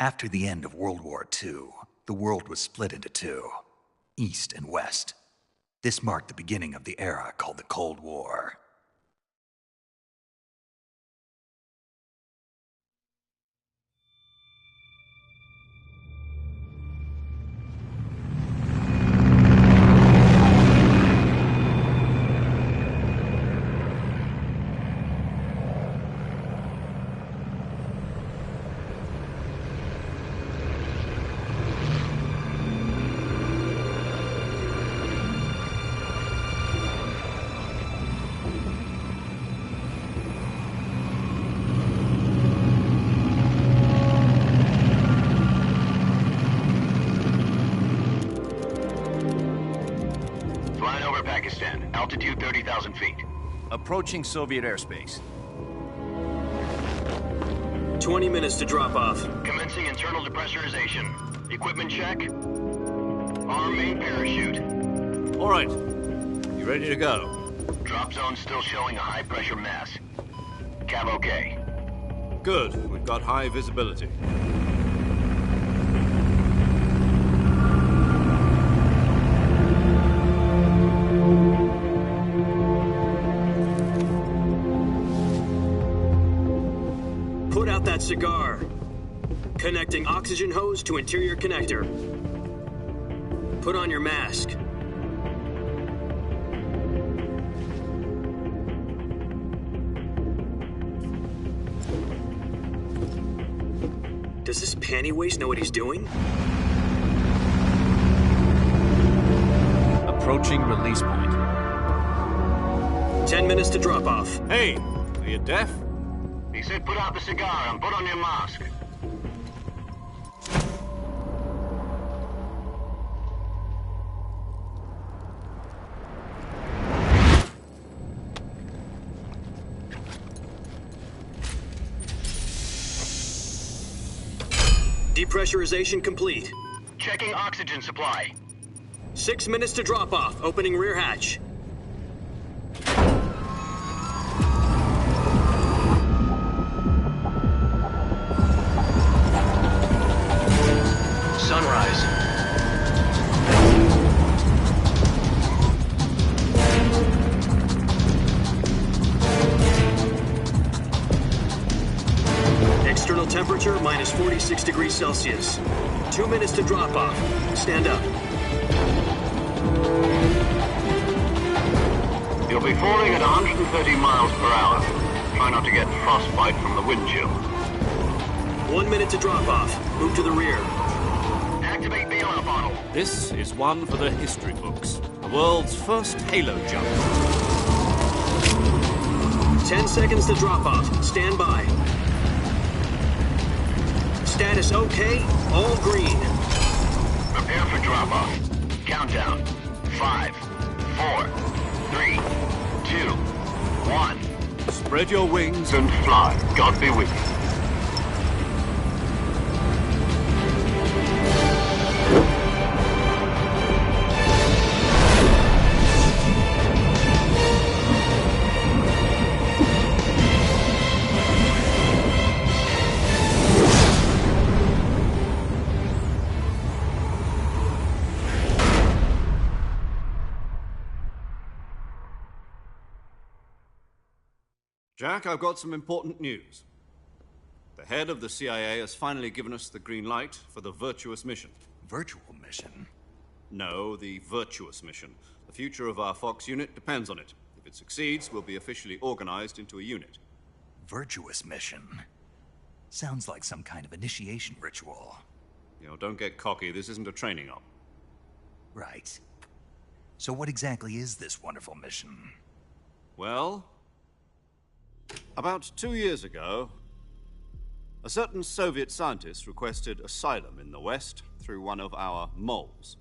After the end of World War II, the world was split into two, East and West. This marked the beginning of the era called the Cold War. Altitude 30,000 feet. Approaching Soviet airspace. 20 minutes to drop off. Commencing internal depressurization. Equipment check. Arm main parachute. All right. You ready to go? Drop zone still showing a high pressure mass. Cav okay. Good. We've got high visibility. Put out that cigar. Connecting oxygen hose to interior connector. Put on your mask. Does this panty waste know what he's doing? Approaching release point. 10 minutes to drop off. Hey, are you deaf? He said put out the cigar and put on your mask. Depressurization complete. Checking oxygen supply. 6 minutes to drop off. Opening rear hatch. Sunrise. External temperature minus 46 degrees Celsius. 2 minutes to drop off. Stand up. You'll be falling at 130 miles per hour. Try not to get frostbite from the wind chill. 1 minute to drop off. Move to the rear. Activate the oil bottle. This is one for the history books. The world's first halo jump. 10 seconds to drop off. Stand by. Status okay. All green. Prepare for drop-off. Countdown. 5, 4, 3, 2, 1. Spread your wings And fly. God be with you. Jack, I've got some important news. The head of the CIA has finally given us the green light for the virtuous mission. Virtual mission? No, the virtuous mission. The future of our Fox unit depends on it. If it succeeds, we'll be officially organized into a unit. Virtuous mission? Sounds like some kind of initiation ritual. You know, don't get cocky. This isn't a training op. Right. So what exactly is this wonderful mission? Well, about 2 years ago, a certain Soviet scientist requested asylum in the West through one of our moles.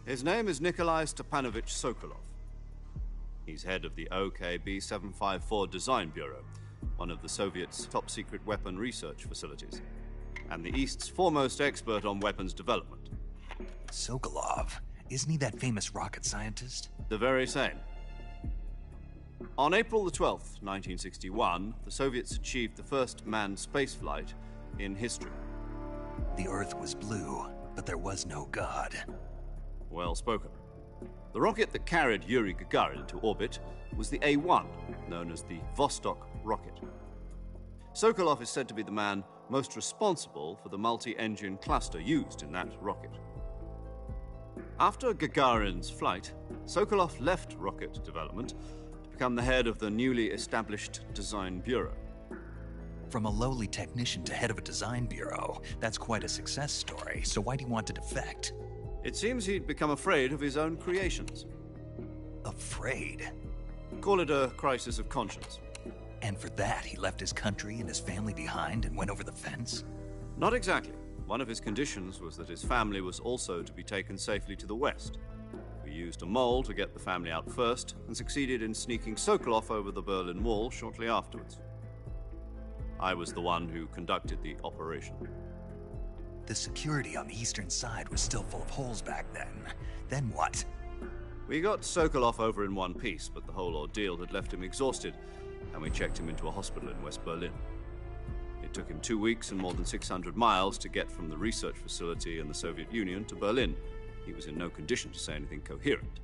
His name is Nikolai Stepanovich Sokolov. He's head of the OKB 754 Design Bureau, one of the Soviets' top-secret weapon research facilities, and the East's foremost expert on weapons development. Sokolov? Isn't he that famous rocket scientist? The very same. On April the 12th, 1961, the Soviets achieved the first manned spaceflight in history. The Earth was blue, but there was no God. Well spoken. The rocket that carried Yuri Gagarin into orbit was the A-1, known as the Vostok rocket. Sokolov is said to be the man most responsible for the multi-engine cluster used in that rocket. After Gagarin's flight, Sokolov left rocket development to become the head of the newly established Design Bureau. From a lowly technician to head of a design bureau, that's quite a success story, so why'd he want to defect? It seems he'd become afraid of his own creations. Afraid? Call it a crisis of conscience. And for that, he left his country and his family behind and went over the fence? Not exactly. One of his conditions was that his family was also to be taken safely to the west. We used a mole to get the family out first and succeeded in sneaking Sokolov over the Berlin Wall shortly afterwards. I was the one who conducted the operation. The security on the eastern side was still full of holes back then. Then what? We got Sokolov over in one piece, but the whole ordeal had left him exhausted, and we checked him into a hospital in West Berlin. It took him 2 weeks and more than 600 miles to get from the research facility in the Soviet Union to Berlin. He was in no condition to say anything coherent.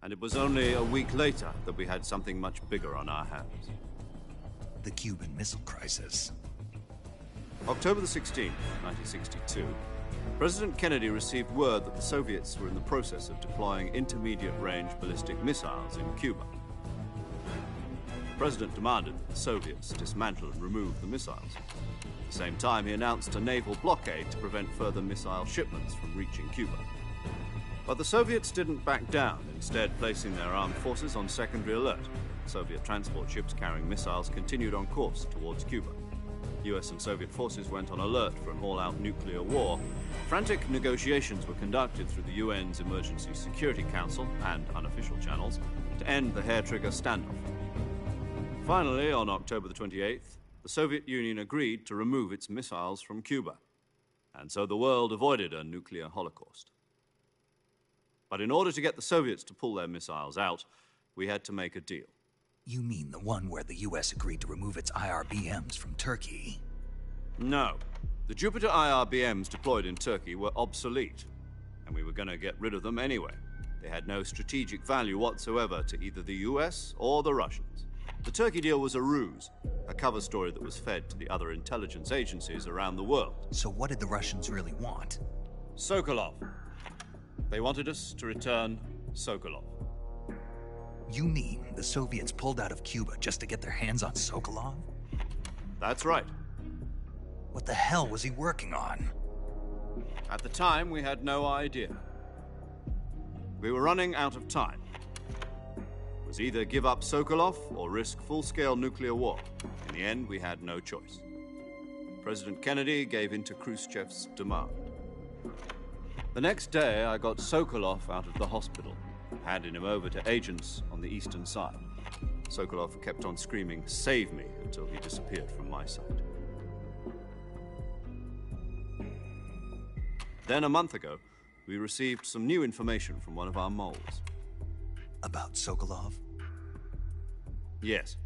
And it was only a week later that we had something much bigger on our hands. The Cuban Missile Crisis. October the 16th, 1962, President Kennedy received word that the Soviets were in the process of deploying intermediate-range ballistic missiles in Cuba. The President demanded that the Soviets dismantle and remove the missiles. At the same time, he announced a naval blockade to prevent further missile shipments from reaching Cuba. But the Soviets didn't back down, instead placing their armed forces on secondary alert. Soviet transport ships carrying missiles continued on course towards Cuba. US and Soviet forces went on alert for an all-out nuclear war. Frantic negotiations were conducted through the UN's Emergency Security Council and unofficial channels to end the hair-trigger standoff. Finally, on October the 28th, the Soviet Union agreed to remove its missiles from Cuba, and so the world avoided a nuclear holocaust. But in order to get the Soviets to pull their missiles out, we had to make a deal. You mean the one where the US agreed to remove its IRBMs from Turkey? No. The Jupiter IRBMs deployed in Turkey were obsolete, and we were going to get rid of them anyway. They had no strategic value whatsoever to either the US or the Russians. The Turkey deal was a ruse, a cover story that was fed to the other intelligence agencies around the world. So what did the Russians really want? Sokolov. They wanted us to return Sokolov. You mean the Soviets pulled out of Cuba just to get their hands on Sokolov? That's right. What the hell was he working on? At the time, we had no idea. We were running out of time. It was either give up Sokolov or risk full-scale nuclear war. In the end, we had no choice. President Kennedy gave in to Khrushchev's demand. The next day, I got Sokolov out of the hospital, handing him over to agents on the eastern side. Sokolov kept on screaming, "Save me," until he disappeared from my sight. Then a month ago, we received some new information from one of our moles. About Sokolov? Yes.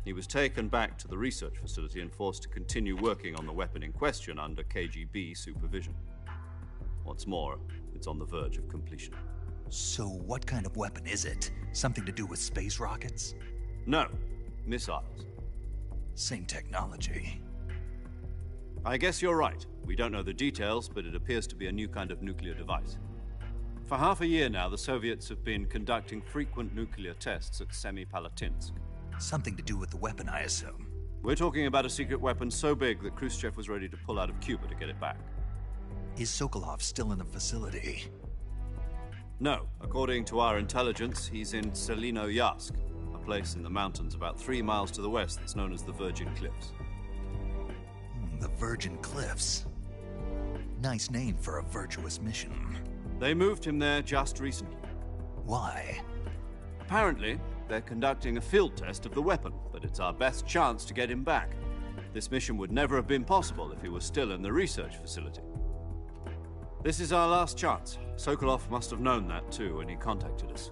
He was taken back to the research facility and forced to continue working on the weapon in question under KGB supervision. What's more, it's on the verge of completion. So what kind of weapon is it? Something to do with space rockets? No, missiles. Same technology. I guess you're right. We don't know the details, but it appears to be a new kind of nuclear device. For half a year now, the Soviets have been conducting frequent nuclear tests at Semipalatinsk. Something to do with the weapon, I assume. We're talking about a secret weapon so big that Khrushchev was ready to pull out of Cuba to get it back. Is Sokolov still in the facility? No. According to our intelligence, he's in Selinoyarsk, a place in the mountains about 3 miles to the west that's known as the Virgin Cliffs. The Virgin Cliffs. Nice name for a virtuous mission. They moved him there just recently. Why? Apparently, they're conducting a field test of the weapon, but it's our best chance to get him back. This mission would never have been possible if he was still in the research facility. This is our last chance. Sokolov must have known that too when he contacted us.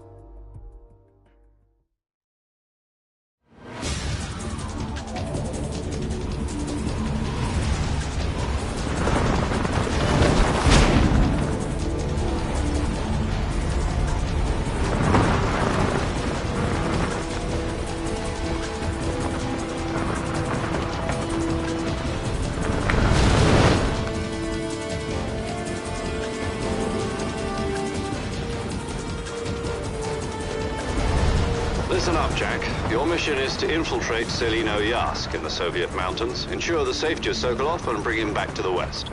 mission is to infiltrate Selino-Yask in the Soviet mountains, ensure the safety of Sokolov, and bring him back to the West.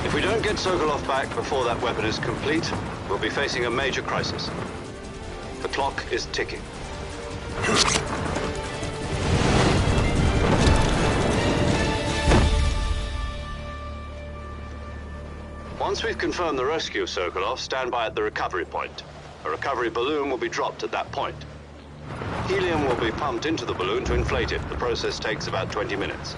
If we don't get Sokolov back before that weapon is complete, we'll be facing a major crisis. The clock is ticking. Once we've confirmed the rescue of Sokolov, stand by at the recovery point. A recovery balloon will be dropped at that point. Helium will be pumped into the balloon to inflate it. The process takes about 20 minutes.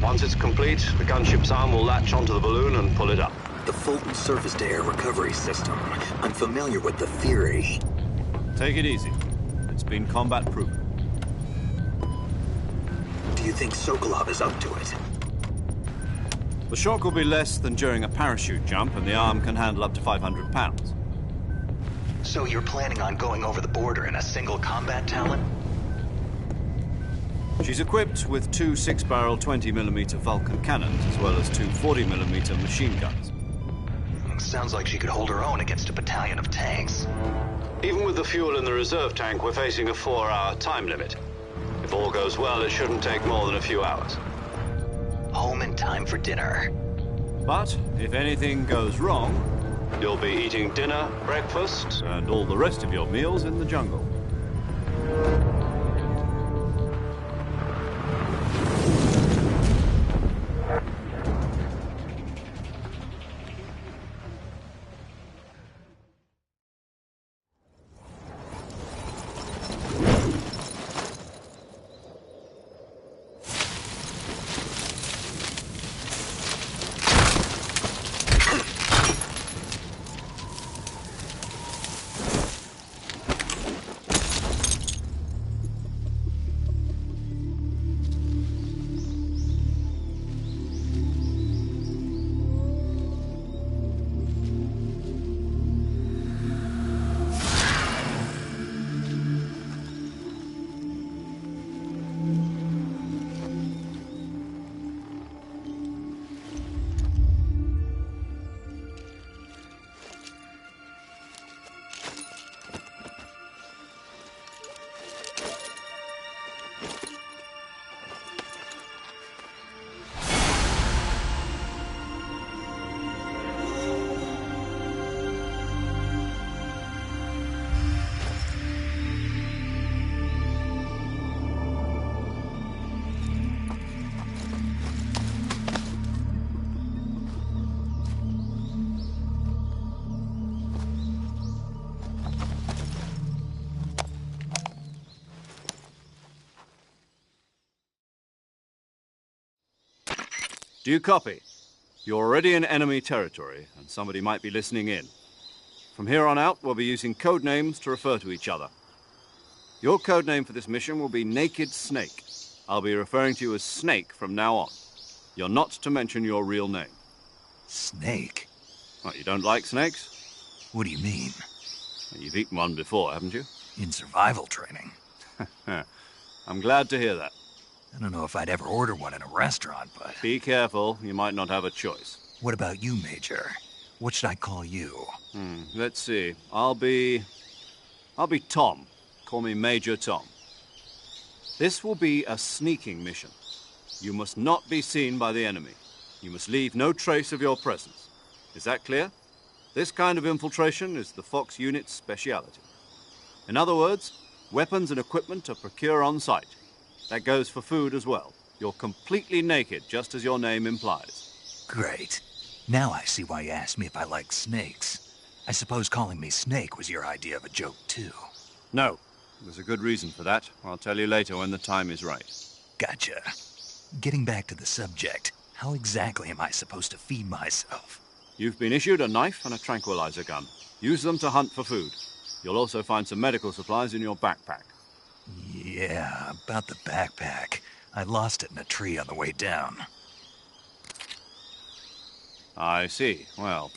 Once it's complete, the gunship's arm will latch onto the balloon and pull it up. The Fulton surface-to-air recovery system. I'm familiar with the theory. Take it easy. It's been combat-proven. Do you think Sokolov is up to it? The shock will be less than during a parachute jump, and the arm can handle up to 500 pounds. So you're planning on going over the border in a single combat Talon? She's equipped with two 6-barrel 20mm Vulcan cannons, as well as two 40mm machine guns. Sounds like she could hold her own against a battalion of tanks. Even with the fuel in the reserve tank, we're facing a 4-hour time limit. If all goes well, it shouldn't take more than a few hours. Home in time for dinner. But if anything goes wrong, you'll be eating dinner, breakfast, and all the rest of your meals in the jungle. Do you copy? You're already in enemy territory, and somebody might be listening in. From here on out, we'll be using code names to refer to each other. Your code name for this mission will be Naked Snake. I'll be referring to you as Snake from now on. You're not to mention your real name. Snake? What, you don't like snakes? What do you mean? You've eaten one before, haven't you? In survival training. I'm glad to hear that. I don't know if I'd ever order one in a restaurant, but... Be careful, you might not have a choice. What about you, Major? What should I call you? Let's see. I'll be Tom. Call me Major Tom. This will be a sneaking mission. You must not be seen by the enemy. You must leave no trace of your presence. Is that clear? This kind of infiltration is the Fox unit's speciality. In other words, weapons and equipment are procured on site. That goes for food as well. You're completely naked, just as your name implies. Great. Now I see why you asked me if I like snakes. I suppose calling me Snake was your idea of a joke, too. No. There's a good reason for that. I'll tell you later when the time is right. Gotcha. Getting back to the subject, how exactly am I supposed to feed myself? You've been issued a knife and a tranquilizer gun. Use them to hunt for food. You'll also find some medical supplies in your backpack. Yeah, about the backpack. I lost it in a tree on the way down. I see. Well...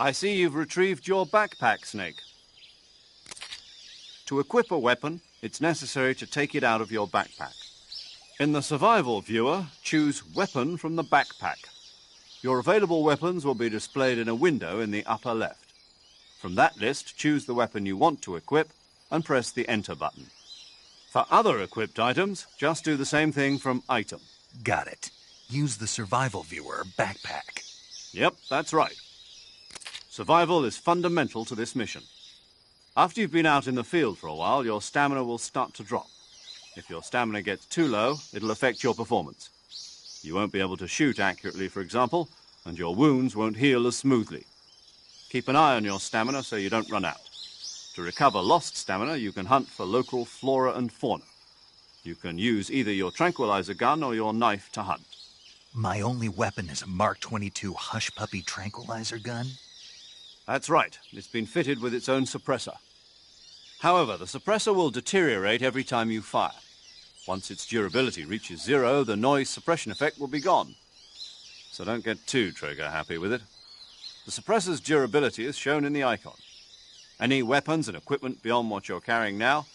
I see you've retrieved your backpack, Snake. To equip a weapon, it's necessary to take it out of your backpack. In the survival viewer, choose Weapon from the backpack. Your available weapons will be displayed in a window in the upper left. From that list, choose the weapon you want to equip and press the Enter button. For other equipped items, just do the same thing from Item. Got it. Use the survival viewer backpack. Yep, that's right. Survival is fundamental to this mission. After you've been out in the field for a while, your stamina will start to drop. If your stamina gets too low, it'll affect your performance. You won't be able to shoot accurately, for example, and your wounds won't heal as smoothly. Keep an eye on your stamina so you don't run out. To recover lost stamina, you can hunt for local flora and fauna. You can use either your tranquilizer gun or your knife to hunt. My only weapon is a Mark 22 Hush Puppy tranquilizer gun? That's right. It's been fitted with its own suppressor. However, the suppressor will deteriorate every time you fire. Once its durability reaches 0, the noise suppression effect will be gone. So don't get too trigger-happy with it. The suppressor's durability is shown in the icon. Any weapons and equipment beyond what you're carrying now,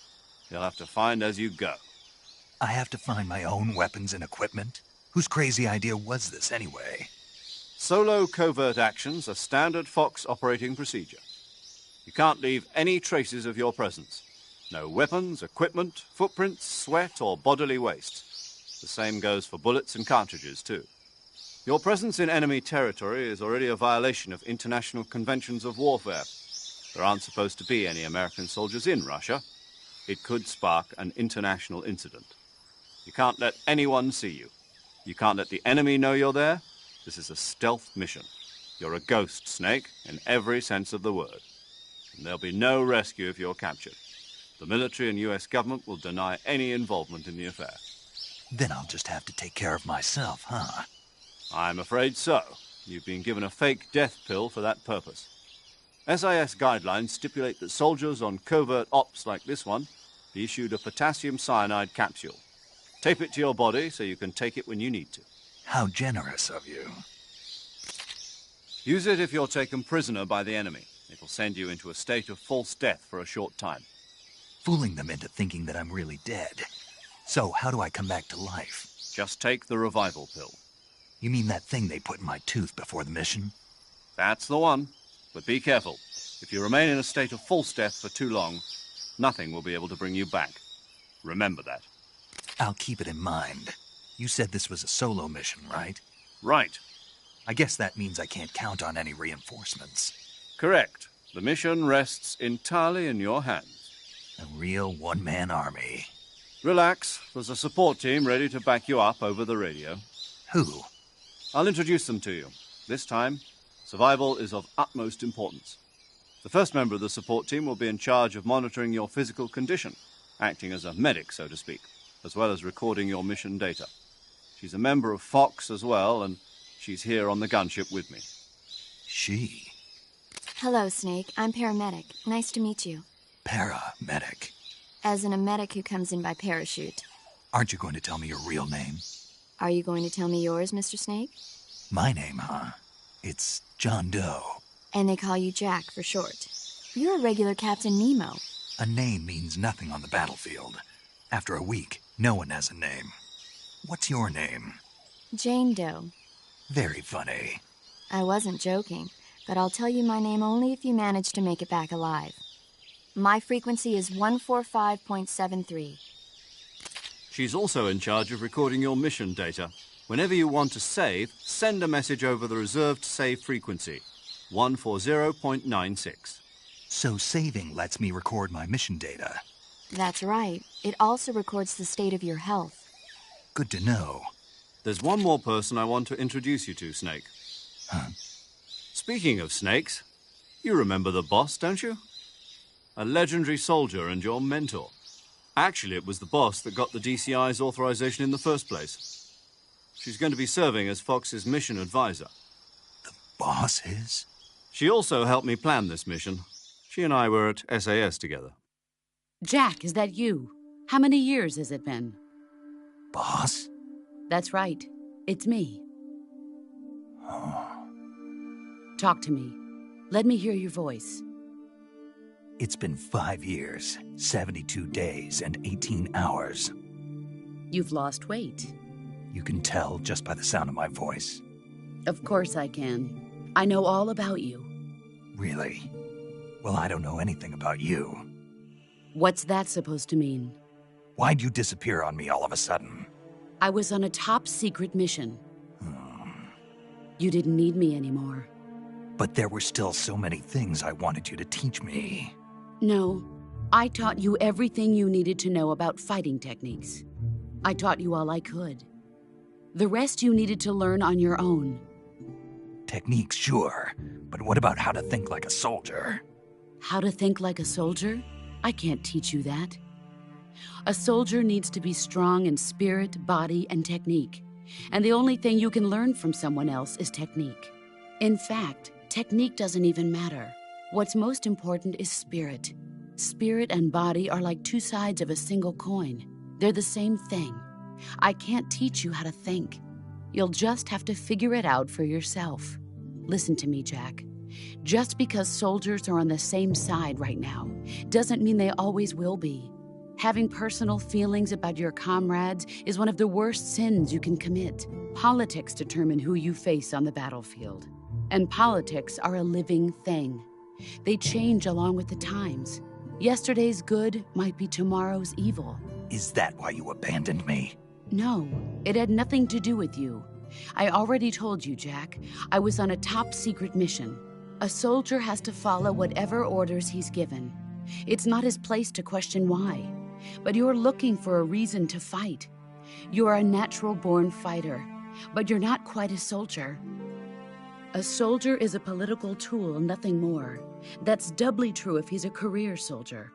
you'll have to find as you go. I have to find my own weapons and equipment? Whose crazy idea was this anyway? Solo covert actions are standard Fox operating procedure. You can't leave any traces of your presence. No weapons, equipment, footprints, sweat, or bodily waste. The same goes for bullets and cartridges, too. Your presence in enemy territory is already a violation of international conventions of warfare. There aren't supposed to be any American soldiers in Russia. It could spark an international incident. You can't let anyone see you. You can't let the enemy know you're there. This is a stealth mission. You're a ghost, Snake, in every sense of the word. And there'll be no rescue if you're captured. The military and U.S. government will deny any involvement in the affair. Then I'll just have to take care of myself, huh? I'm afraid so. You've been given a fake death pill for that purpose. SIS guidelines stipulate that soldiers on covert ops like this one be issued a potassium cyanide capsule. Tape it to your body so you can take it when you need to. How generous of you. Use it if you're taken prisoner by the enemy. It'll send you into a state of false death for a short time. Fooling them into thinking that I'm really dead. So, how do I come back to life? Just take the revival pill. You mean that thing they put in my tooth before the mission? That's the one. But be careful. If you remain in a state of false death for too long, nothing will be able to bring you back. Remember that. I'll keep it in mind. You said this was a solo mission, right? Right. I guess that means I can't count on any reinforcements. Correct. The mission rests entirely in your hands. A real one-man army. Relax. There's a support team ready to back you up over the radio. Who? I'll introduce them to you. This time, survival is of utmost importance. The first member of the support team will be in charge of monitoring your physical condition, acting as a medic, so to speak, as well as recording your mission data. She's a member of Fox as well, and she's here on the gunship with me. She? Hello, Snake. I'm paramedic. Nice to meet you. Paramedic. As in a medic who comes in by parachute. Aren't you going to tell me your real name? Are you going to tell me yours, Mr. Snake? My name, huh? It's John Doe. And they call you Jack for short. You're a regular Captain Nemo. A name means nothing on the battlefield. After a week, no one has a name. What's your name? Jane Doe. Very funny. I wasn't joking, but I'll tell you my name only if you manage to make it back alive. My frequency is 145.73. She's also in charge of recording your mission data. Whenever you want to save, send a message over the reserved save frequency, 140.96. So saving lets me record my mission data. That's right. It also records the state of your health. Good to know. There's one more person I want to introduce you to, Snake. Huh? Speaking of snakes, you remember the boss, don't you? A legendary soldier and your mentor. Actually, it was the boss that got the DCI's authorization in the first place. She's going to be serving as Fox's mission advisor. The boss is? She also helped me plan this mission. She and I were at SAS together. Jack, is that you? How many years has it been? Boss? That's right. It's me. Oh. Talk to me. Let me hear your voice. It's been 5 years, 72 days, and 18 hours. You've lost weight. You can tell just by the sound of my voice. Of course I can. I know all about you. Really? Well, I don't know anything about you. What's that supposed to mean? Why'd you disappear on me all of a sudden? I was on a top-secret mission. You didn't need me anymore. But there were still so many things I wanted you to teach me. No, I taught you everything you needed to know about fighting techniques. I taught you all I could. The rest you needed to learn on your own. Techniques, sure. But what about how to think like a soldier? How to think like a soldier? I can't teach you that. A soldier needs to be strong in spirit, body, and technique. And the only thing you can learn from someone else is technique. In fact, technique doesn't even matter. What's most important is spirit. Spirit and body are like two sides of a single coin. They're the same thing. I can't teach you how to think. You'll just have to figure it out for yourself. Listen to me, Jack. Just because soldiers are on the same side right now doesn't mean they always will be. Having personal feelings about your comrades is one of the worst sins you can commit. Politics determine who you face on the battlefield. And politics are a living thing. They change along with the times. Yesterday's good might be tomorrow's evil. Is that why you abandoned me? No, it had nothing to do with you. I already told you, Jack. I was on a top-secret mission. A soldier has to follow whatever orders he's given. It's not his place to question why. But you're looking for a reason to fight. You're a natural-born fighter, but you're not quite a soldier. A soldier is a political tool, nothing more. That's doubly true if he's a career soldier.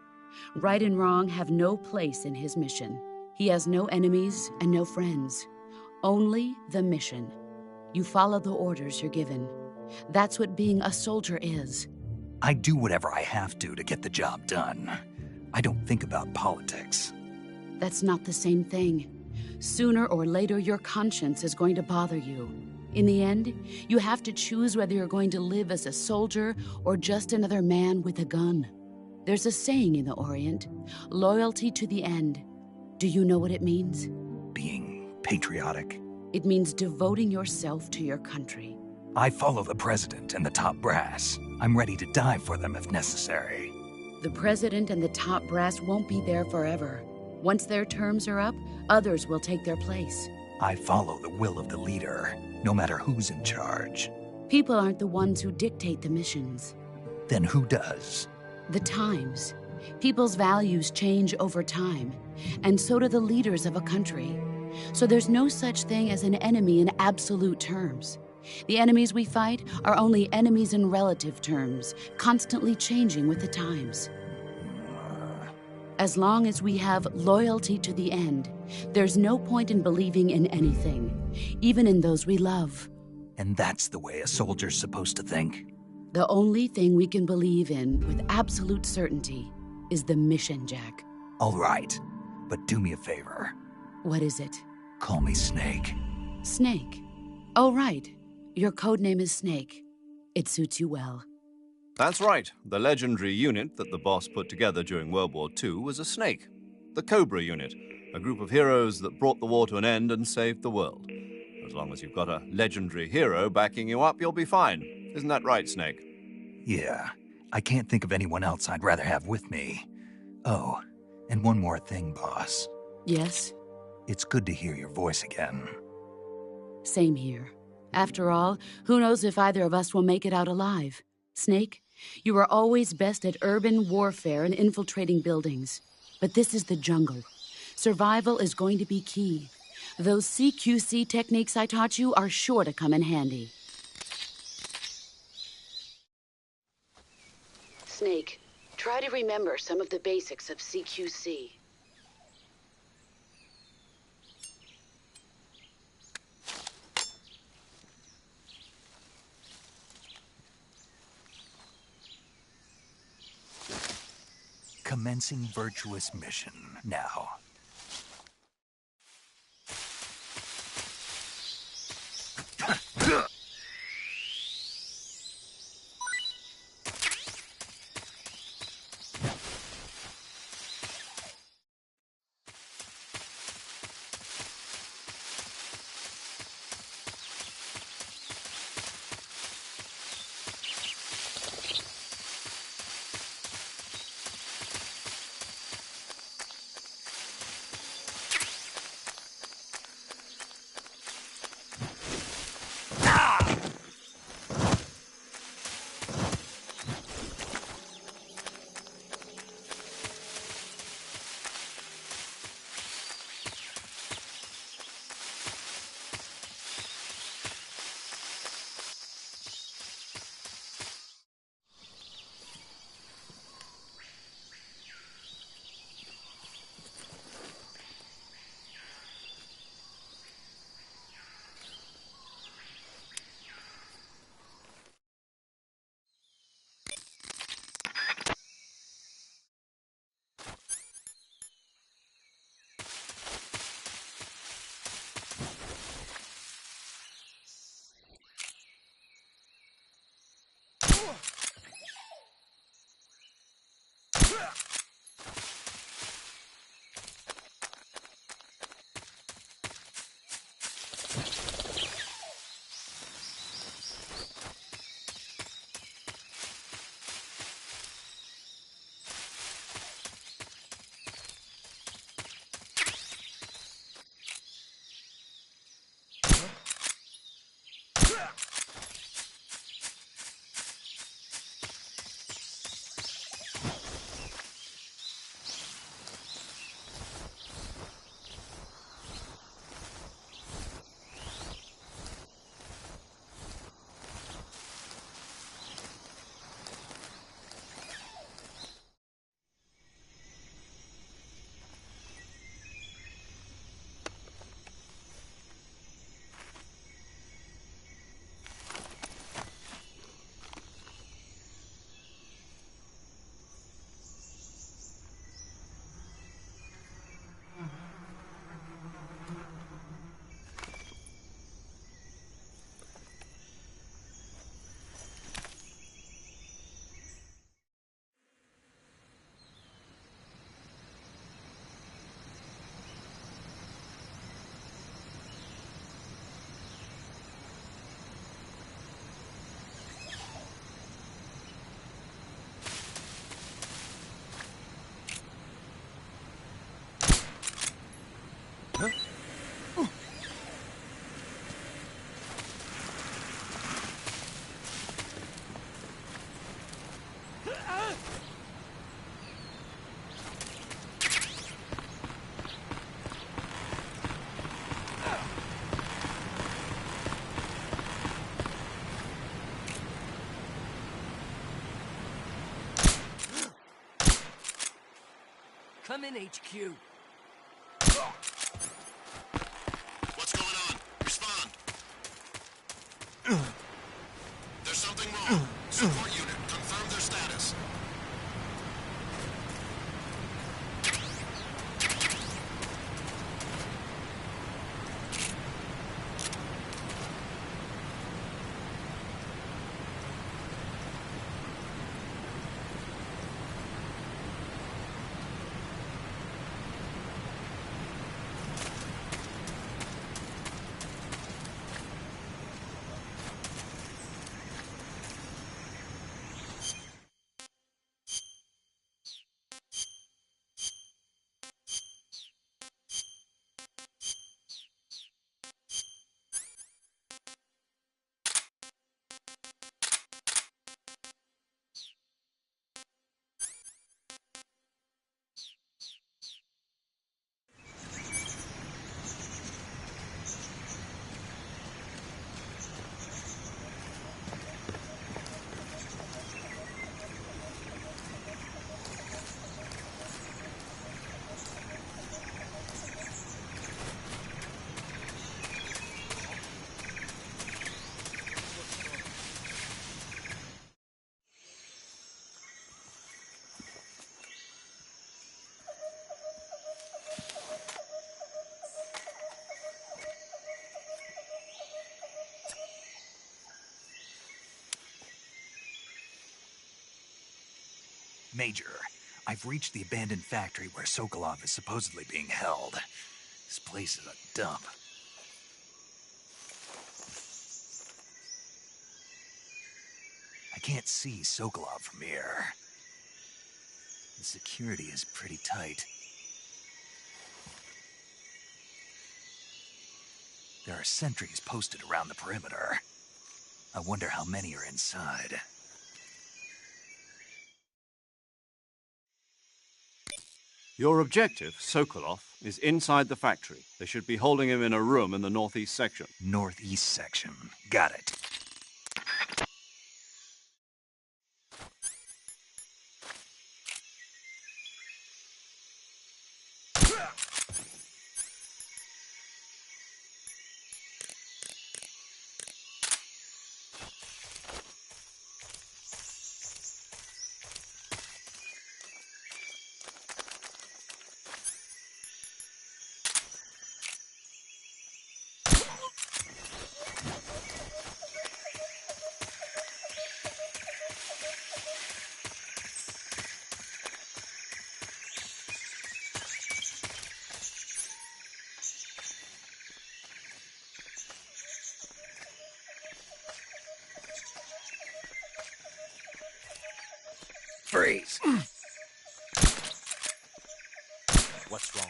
Right and wrong have no place in his mission. He has no enemies and no friends. Only the mission. You follow the orders you're given. That's what being a soldier is. I do whatever I have to get the job done. I don't think about politics. That's not the same thing. Sooner or later, your conscience is going to bother you. In the end, you have to choose whether you're going to live as a soldier or just another man with a gun. There's a saying in the Orient, loyalty to the end. Do you know what it means? Being patriotic. It means devoting yourself to your country. I follow the president and the top brass. I'm ready to die for them if necessary. The president and the top brass won't be there forever. Once their terms are up, others will take their place. I follow the will of the leader, no matter who's in charge. People aren't the ones who dictate the missions. Then who does? The times. People's values change over time, and so do the leaders of a country. So there's no such thing as an enemy in absolute terms. The enemies we fight are only enemies in relative terms, constantly changing with the times. As long as we have loyalty to the end, there's no point in believing in anything, even in those we love. And that's the way a soldier's supposed to think? The only thing we can believe in with absolute certainty is the mission, Jack. All right, but do me a favor. What is it? Call me Snake. Snake? Oh, right. Your codename is Snake. It suits you well. That's right. The legendary unit that the boss put together during World War II was a snake. The Cobra unit, a group of heroes that brought the war to an end and saved the world. As long as you've got a legendary hero backing you up, you'll be fine. Isn't that right, Snake? Yeah, I can't think of anyone else I'd rather have with me. Oh, and one more thing, boss. Yes? It's good to hear your voice again. Same here. After all, who knows if either of us will make it out alive? Snake, you are always best at urban warfare and infiltrating buildings. But this is the jungle. Survival is going to be key. Those CQC techniques I taught you are sure to come in handy. Snake, try to remember some of the basics of CQC. Commencing virtuous mission now. I'm in HQ. What's going on? Respond. There's something wrong. Support unit, confirm their status. Major, I've reached the abandoned factory where Sokolov is supposedly being held. This place is a dump. I can't see Sokolov from here. The security is pretty tight. There are sentries posted around the perimeter. I wonder how many are inside. Your objective, Sokolov, is inside the factory. They should be holding him in a room in the northeast section. Northeast section. Got it. Freeze! What's wrong?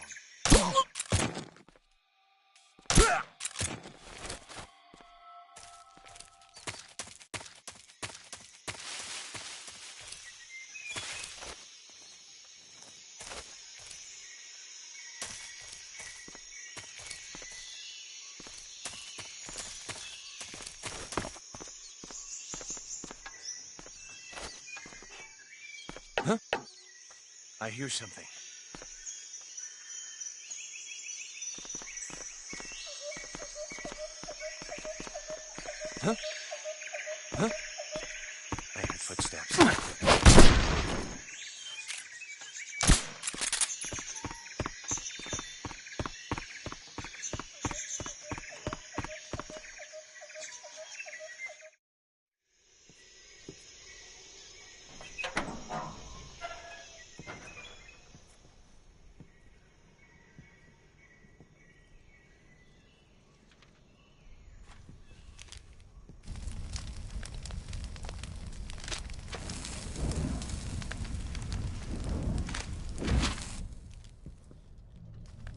Huh? I hear something. Huh? Huh? I hear footsteps.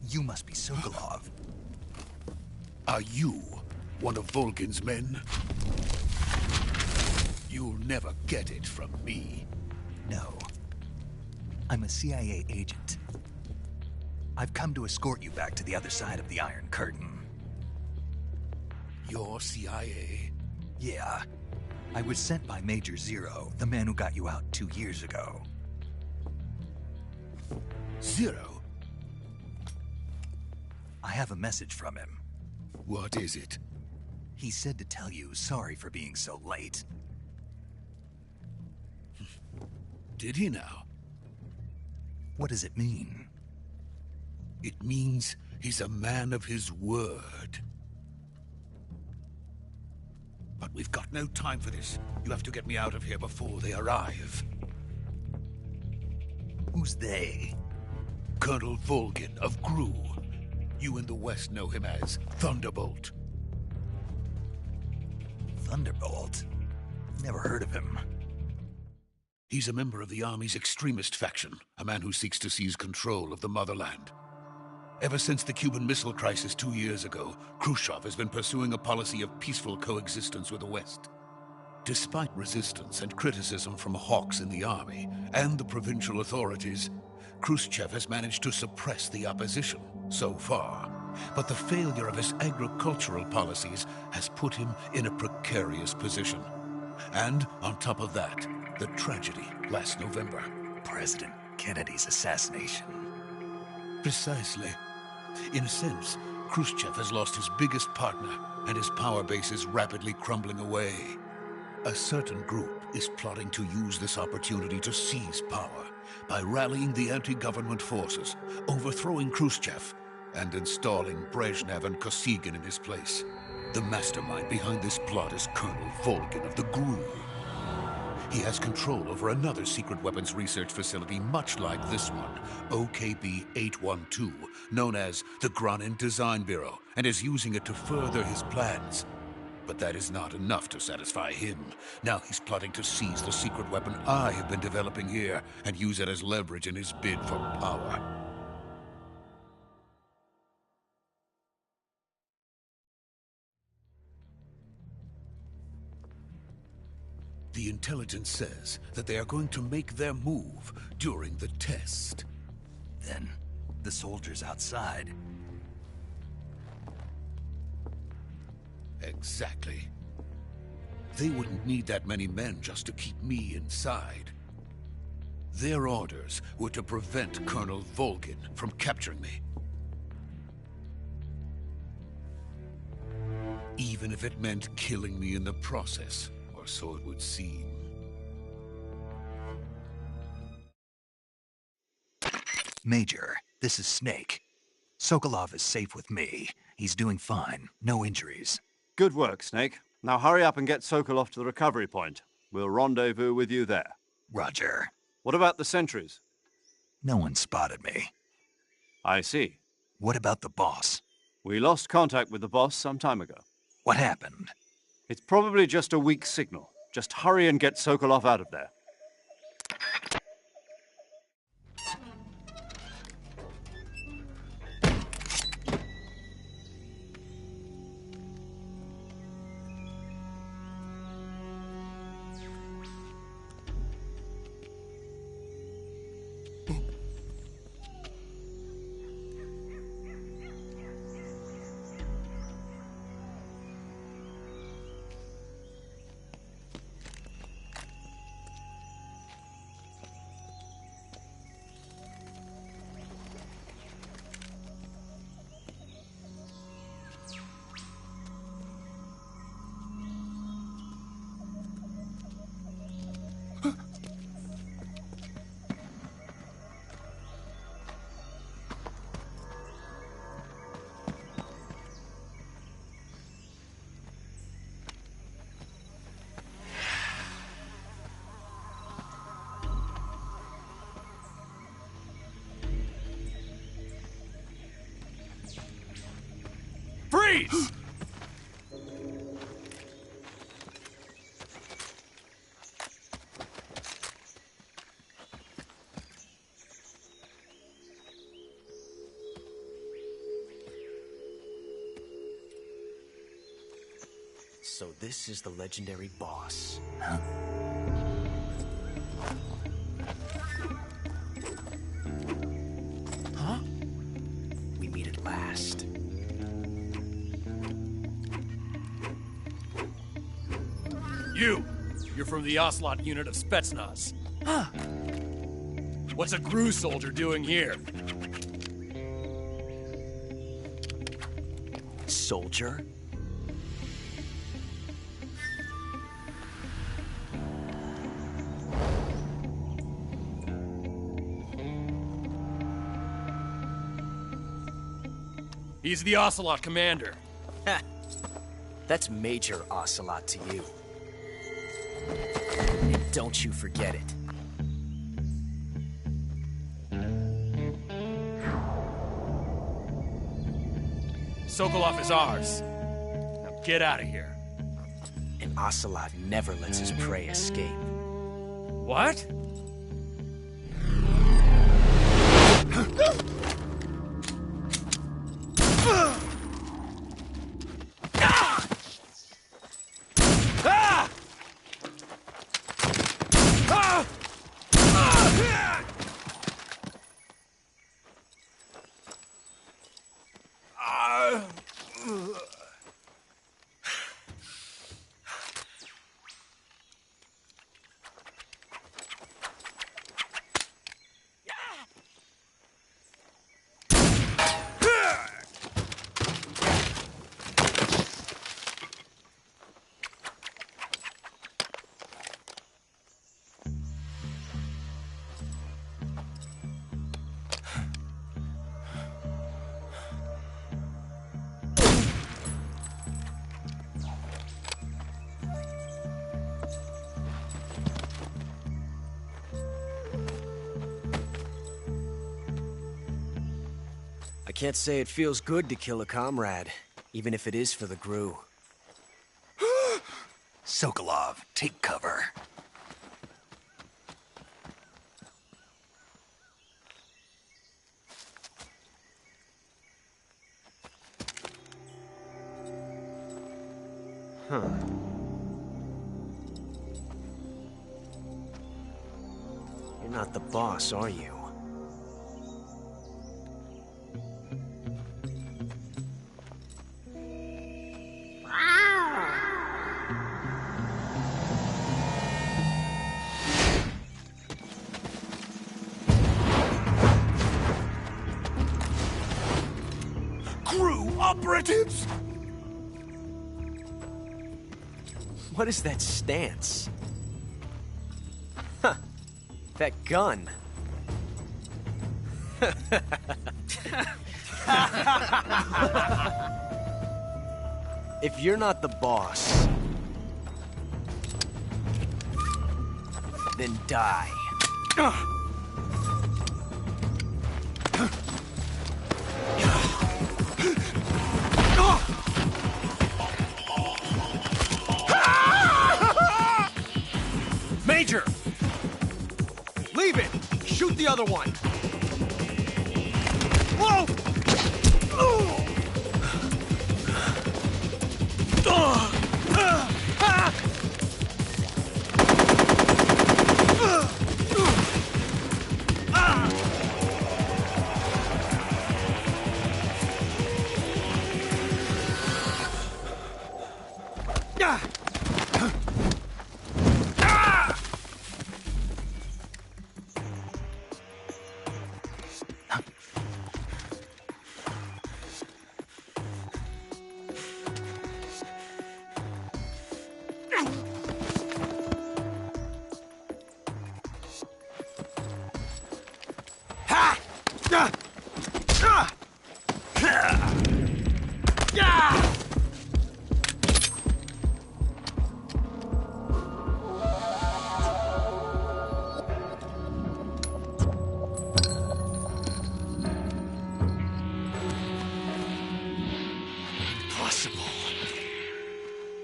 You must be Sokolov. Are you one of Volgin's men? You'll never get it from me. No. I'm a CIA agent. I've come to escort you back to the other side of the Iron Curtain. You're CIA? Yeah. I was sent by Major Zero, the man who got you out 2 years ago. Zero? I have a message from him. What is it? He said to tell you sorry for being so late. Did he now? What does it mean? It means he's a man of his word. But we've got no time for this. You have to get me out of here before they arrive. Who's they? Colonel Volgin of Gru. You in the West know him as Thunderbolt. Thunderbolt? Never heard of him. He's a member of the Army's extremist faction, a man who seeks to seize control of the motherland. Ever since the Cuban Missile Crisis 2 years ago, Khrushchev has been pursuing a policy of peaceful coexistence with the West. Despite resistance and criticism from hawks in the Army and the provincial authorities, Khrushchev has managed to suppress the opposition so far. But the failure of his agricultural policies has put him in a precarious position. And on top of that, the tragedy last November. President Kennedy's assassination. Precisely. In a sense, Khrushchev has lost his biggest partner, and his power base is rapidly crumbling away. A certain group is plotting to use this opportunity to seize power by rallying the anti-government forces, overthrowing Khrushchev, and installing Brezhnev and Kosygin in his place. The mastermind behind this plot is Colonel Volgin of the Gru. He has control over another secret weapons research facility much like this one, OKB-812, known as the Granin Design Bureau, and is using it to further his plans. But that is not enough to satisfy him. Now he's plotting to seize the secret weapon I have been developing here and use it as leverage in his bid for power. The intelligence says that they are going to make their move during the test. Then, the soldiers outside. Exactly. They wouldn't need that many men just to keep me inside. Their orders were to prevent Colonel Volgin from capturing me. Even if it meant killing me in the process. Or so it would seem. Major, this is Snake. Sokolov is safe with me. He's doing fine. No injuries. Good work, Snake. Now hurry up and get Sokolov to the recovery point. We'll rendezvous with you there. Roger. What about the sentries? No one spotted me. I see. What about the boss? We lost contact with the boss some time ago. What happened? It's probably just a weak signal. Just hurry and get Sokolov out of there. Freeze! So this is the legendary boss. Huh? Huh? We meet at last. You're from the Ocelot unit of Spetsnaz. Huh. What's a Gru soldier doing here? Soldier? He's the Ocelot commander. Ha! That's Major Ocelot to you. And don't you forget it. Sokolov is ours. Now get out of here. And Ocelot never lets his prey escape. What? I can't say it feels good to kill a comrade, even if it is for the Gru. Sokolov, take cover. Huh. You're not the boss, are you? Gru operatives! What is that stance? Huh. That gun. If you're not the boss, then die. Major! Leave it! Shoot the other one! Whoa!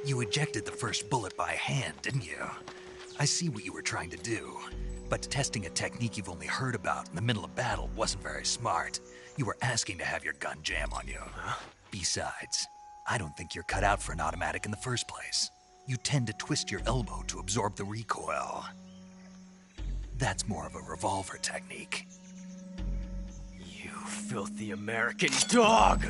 You ejected the first bullet by hand, didn't you? I see what you were trying to do. But testing a technique you've only heard about in the middle of battle wasn't very smart. You were asking to have your gun jam on you. Huh? Besides, I don't think you're cut out for an automatic in the first place. You tend to twist your elbow to absorb the recoil. That's more of a revolver technique. You filthy American dog!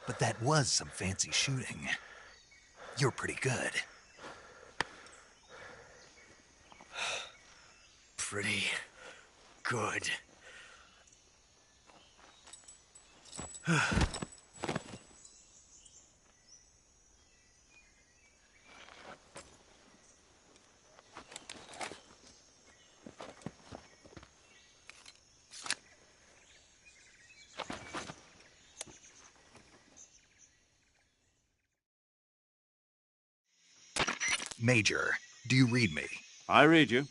But that was some fancy shooting. You're pretty good. Pretty good. Major, do you read me? I read you.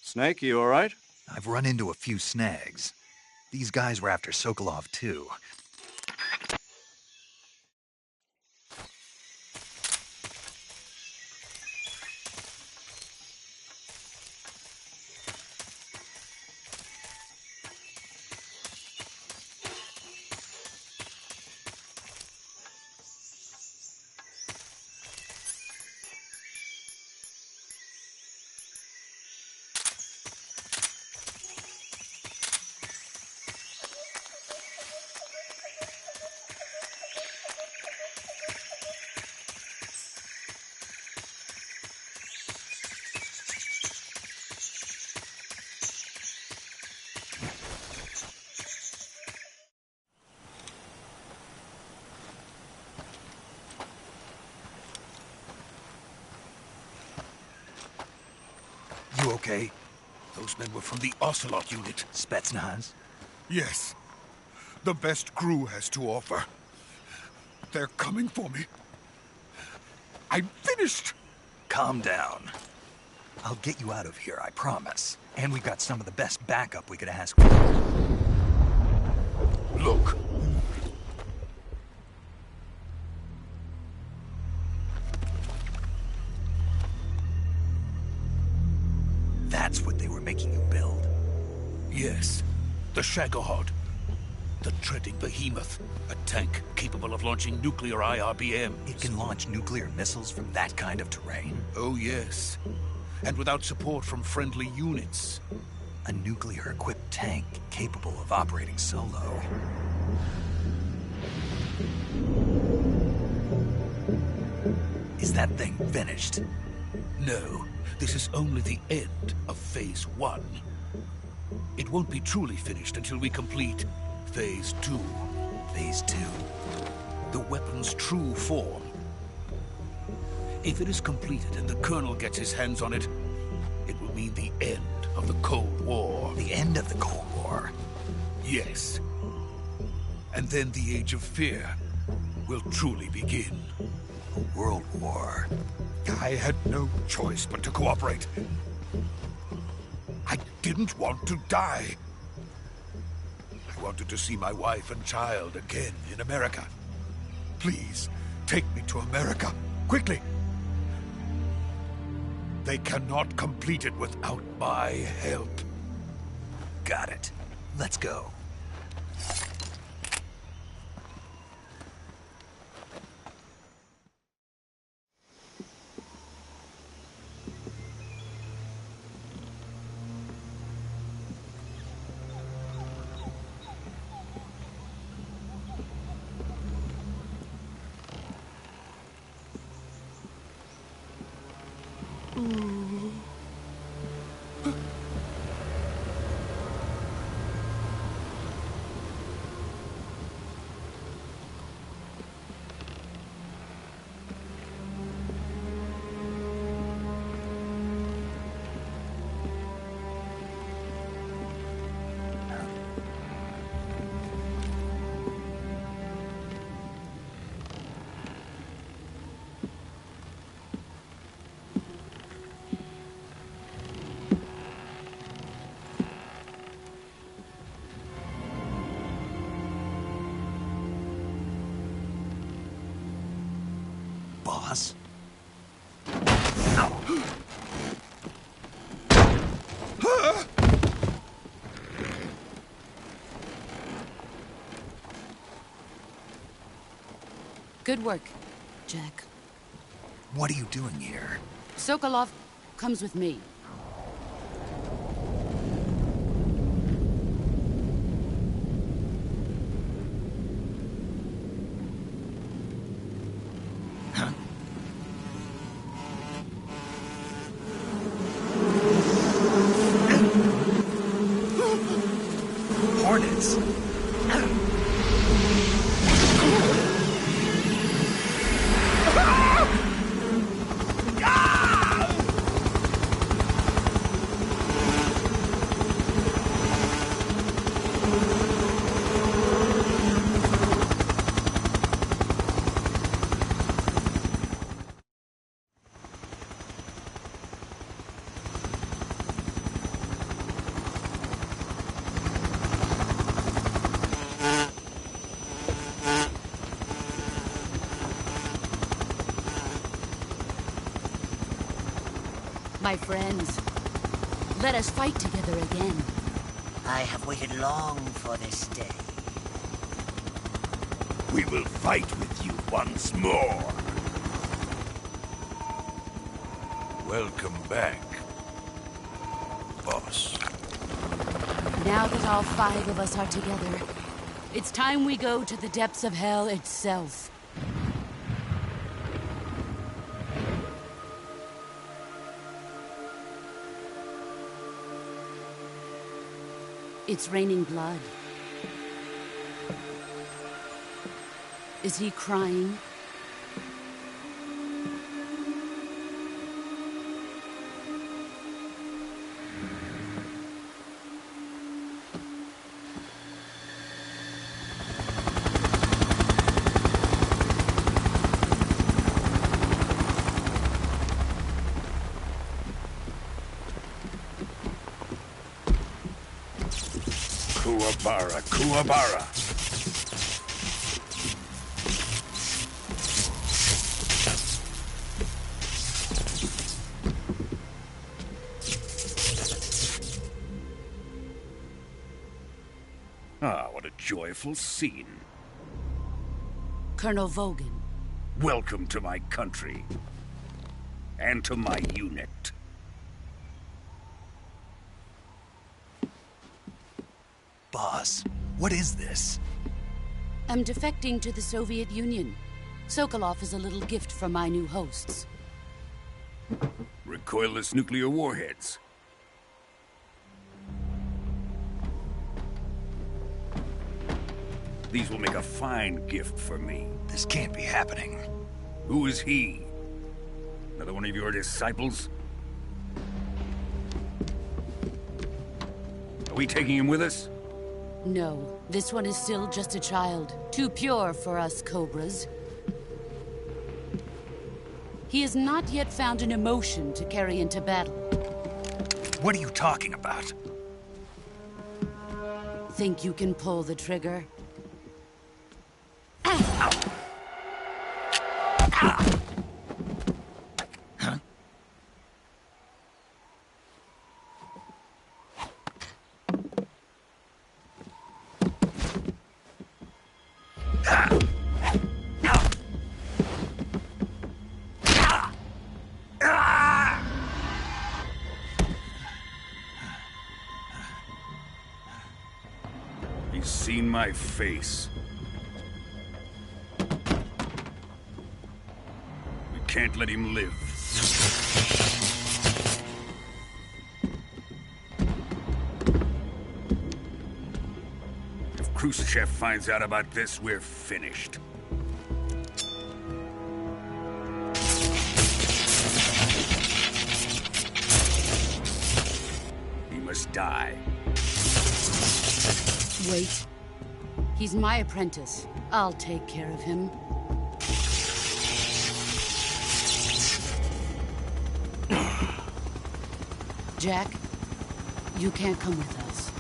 Snake, you all right? I've run into a few snags. These guys were after Sokolov, too. You okay? Those men were from the Ocelot unit. Spetsnaz? Yes. The best crew has to offer. They're coming for me. I'm finished! Calm down. I'll get you out of here, I promise. And we've got some of the best backup we could ask for. Look. That's what they were making you build? Yes. The Shagohod. The treading behemoth. A tank capable of launching nuclear IRBMs. It can launch nuclear missiles from that kind of terrain? Oh, yes. And without support from friendly units. A nuclear-equipped tank capable of operating solo. Is that thing finished? No. This is only the end of Phase 1. It won't be truly finished until we complete Phase 2. Phase 2? The weapon's true form. If it is completed and the Colonel gets his hands on it, it will mean the end of the Cold War. The end of the Cold War? Yes. And then the Age of Fear will truly begin. A world war. I had no choice but to cooperate. I didn't want to die. I wanted to see my wife and child again in America. Please, take me to America, quickly. They cannot complete it without my help. Got it. Let's go. Boss? Good work, Jack. What are you doing here? Sokolov comes with me. My friends, let us fight together again. I have waited long for this day. We will fight with you once more. Welcome back, boss. Now that all 5 of us are together, it's time we go to the depths of hell itself. It's raining blood. Is he crying? Kuwabara, Kuwabara. Ah, what a joyful scene. Colonel Vogan. Welcome to my country. And to my unit. Boss, what is this? I'm defecting to the Soviet Union. Sokolov is a little gift from my new hosts. Recoilless nuclear warheads. These will make a fine gift for me. This can't be happening. Who is he? Another one of your disciples? Are we taking him with us? No, this one is still just a child. Too pure for us Cobras. He has not yet found an emotion to carry into battle. What are you talking about? Think you can pull the trigger? He's seen my face. We can't let him live. If Khrushchev finds out about this, we're finished. He must die. Wait. He's my apprentice. I'll take care of him. Jack, you can't come with us.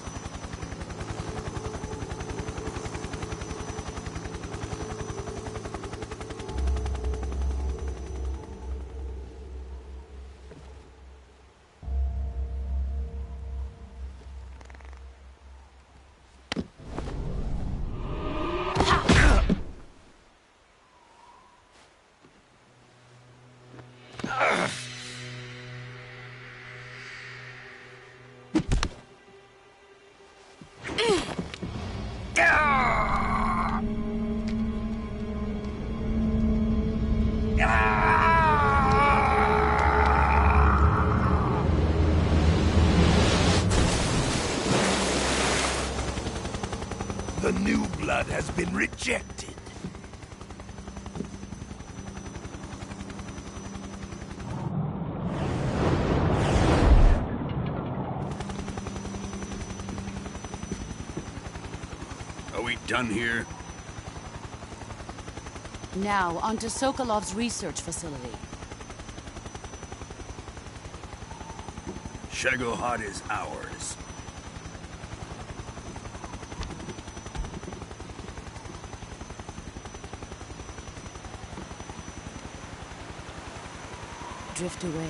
The new blood has been rejected. Are we done here? Now, onto Sokolov's research facility. Shegohod is ours. Drift away.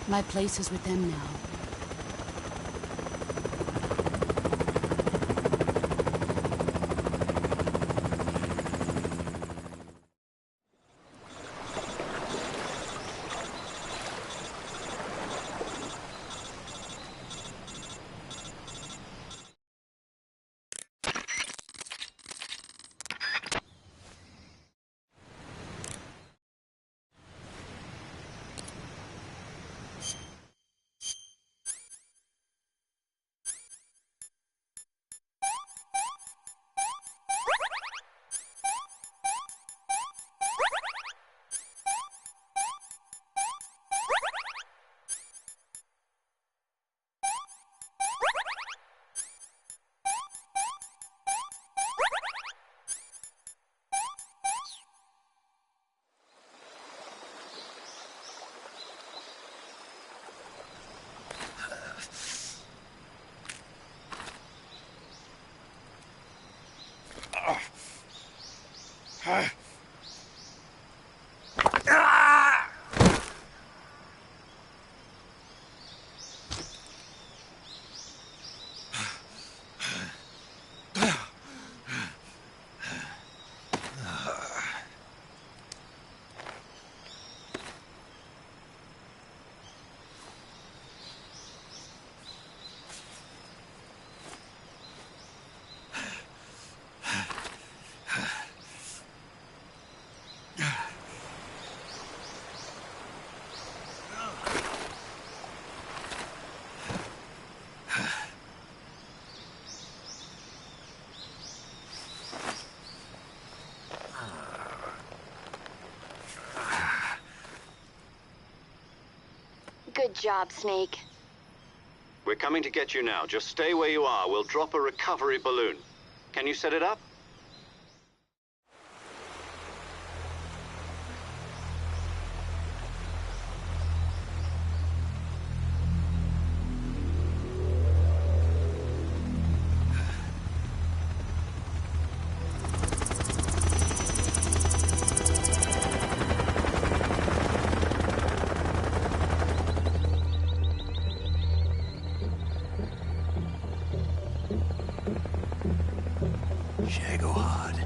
My place is with them now. Good job, Snake. We're coming to get you now. Just stay where you are. We'll drop a recovery balloon. Can you set it up? Shagohod.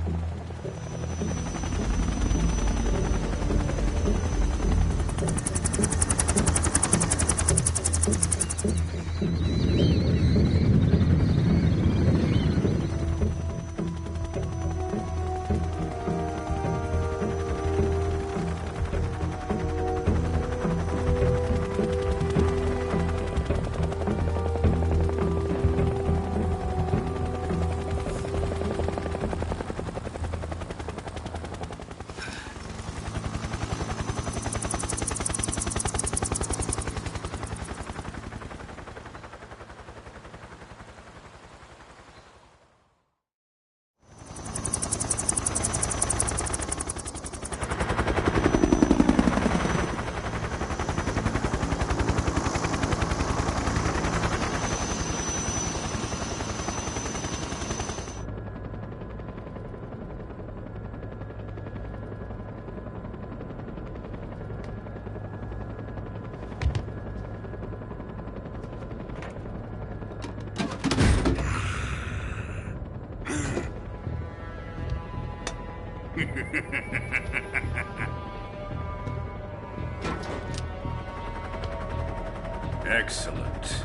Excellent.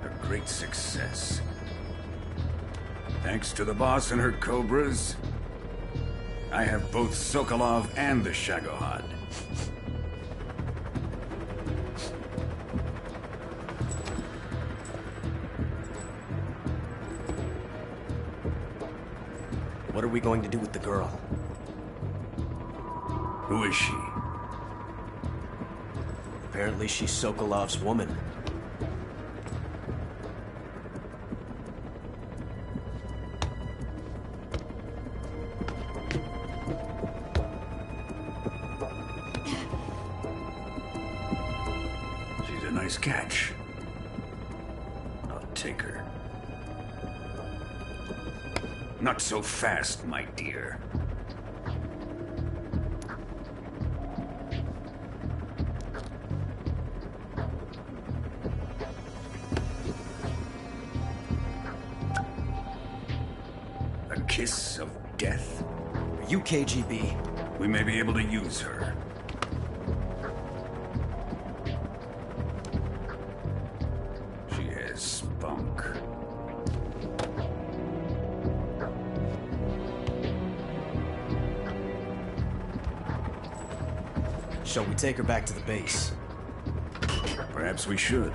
A great success. Thanks to the boss and her cobras, I have both Sokolov and the Shagohod. What are we going to do with the girl? Who is she? Apparently she's Sokolov's woman. She's a nice catch. I'll take her. Not so fast, my dear. kiss of death? Are you KGB? We may be able to use her. She has spunk. Shall we take her back to the base? Perhaps we should.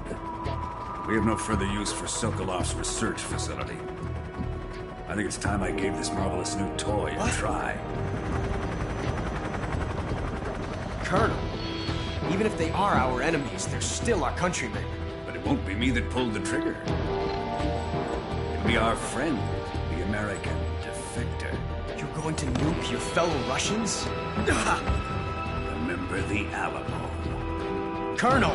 We have no further use for Sokolov's research facility. I think it's time I gave this marvelous new toy a try. Colonel, even if they are our enemies, they're still our countrymen. But it won't be me that pulled the trigger. It'll be our friend, the American defector. You're going to nuke your fellow Russians? Remember the Alamo. Colonel!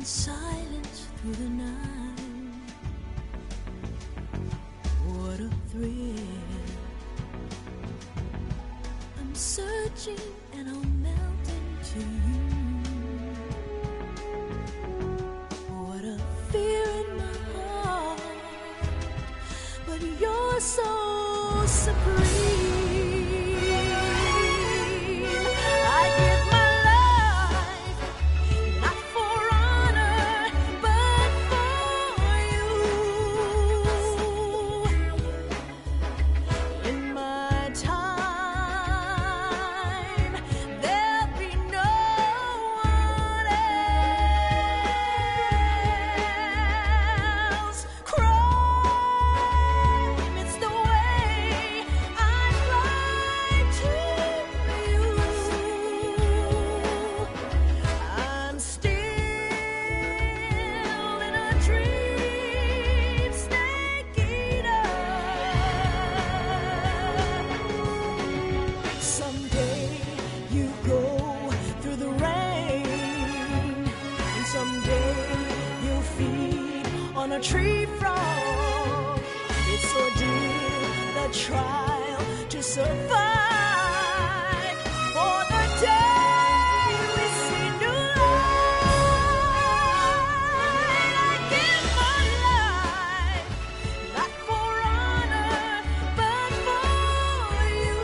Silence through the night. What a thrill. I'm searching and I'll melt into you. What a fear in my heart, but you're so supreme. I give my a tree frog. It's ordeal, the trial to survive. For the day we see new light, I give my life, not for honor, but for you.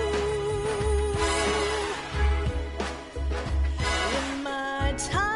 In my time,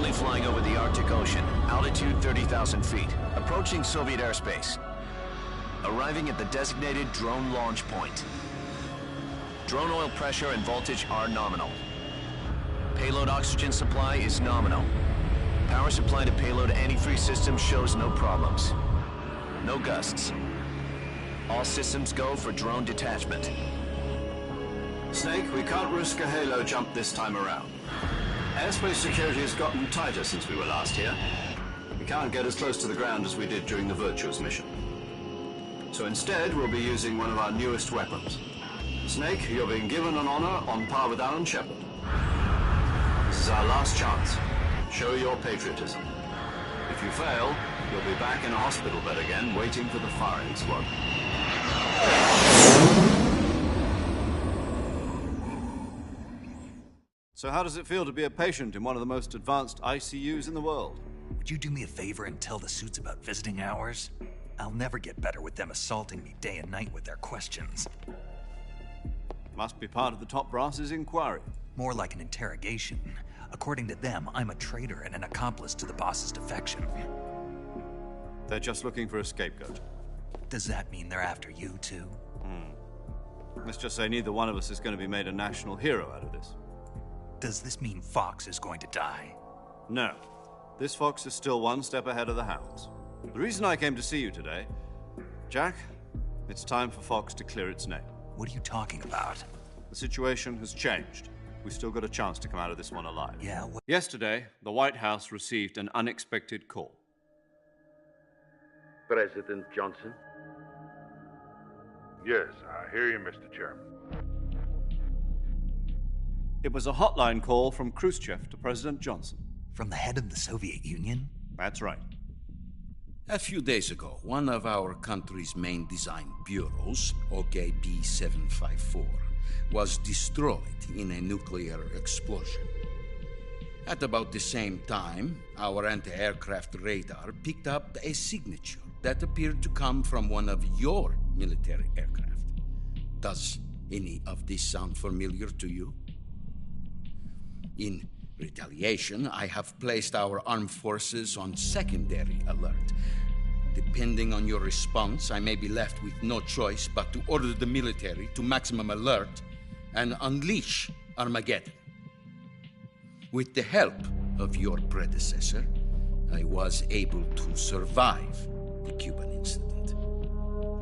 Currently flying over the Arctic Ocean, altitude 30,000 feet, approaching Soviet airspace. Arriving at the designated drone launch point. Drone oil pressure and voltage are nominal. Payload oxygen supply is nominal. Power supply to payload antifreeze system shows no problems. No gusts. All systems go for drone detachment. Snake, we can't risk a halo jump this time around. Airspace security has gotten tighter since we were last here. We can't get as close to the ground as we did during the Virtuous mission. So instead, we'll be using one of our newest weapons. Snake, you're being given an honor on par with Alan Shepard. This is our last chance. Show your patriotism. If you fail, you'll be back in a hospital bed again, waiting for the firing squad. So how does it feel to be a patient in one of the most advanced ICUs in the world? Would you do me a favor and tell the suits about visiting hours? I'll never get better with them assaulting me day and night with their questions. Must be part of the top brass's inquiry. More like an interrogation. According to them, I'm a traitor and an accomplice to the boss's defection. They're just looking for a scapegoat. Does that mean they're after you, too? Let's just say neither one of us is going to be made a national hero out of this. Does this mean Fox is going to die? No. This fox is still one step ahead of the hounds. The reason I came to see you today, Jack, it's time for Fox to clear its name. What are you talking about? The situation has changed. We've still got a chance to come out of this one alive. Yeah, Yesterday, the White House received an unexpected call. President Johnson? Yes, I hear you, Mr. Chairman. It was a hotline call from Khrushchev to President Johnson. From the head of the Soviet Union? That's right. A few days ago, one of our country's main design bureaus, OKB 754, was destroyed in a nuclear explosion. At about the same time, our anti-aircraft radar picked up a signature that appeared to come from one of your military aircraft. Does any of this sound familiar to you? In retaliation, I have placed our armed forces on secondary alert. Depending on your response, I may be left with no choice but to order the military to maximum alert and unleash Armageddon. With the help of your predecessor, I was able to survive the Cuban incident.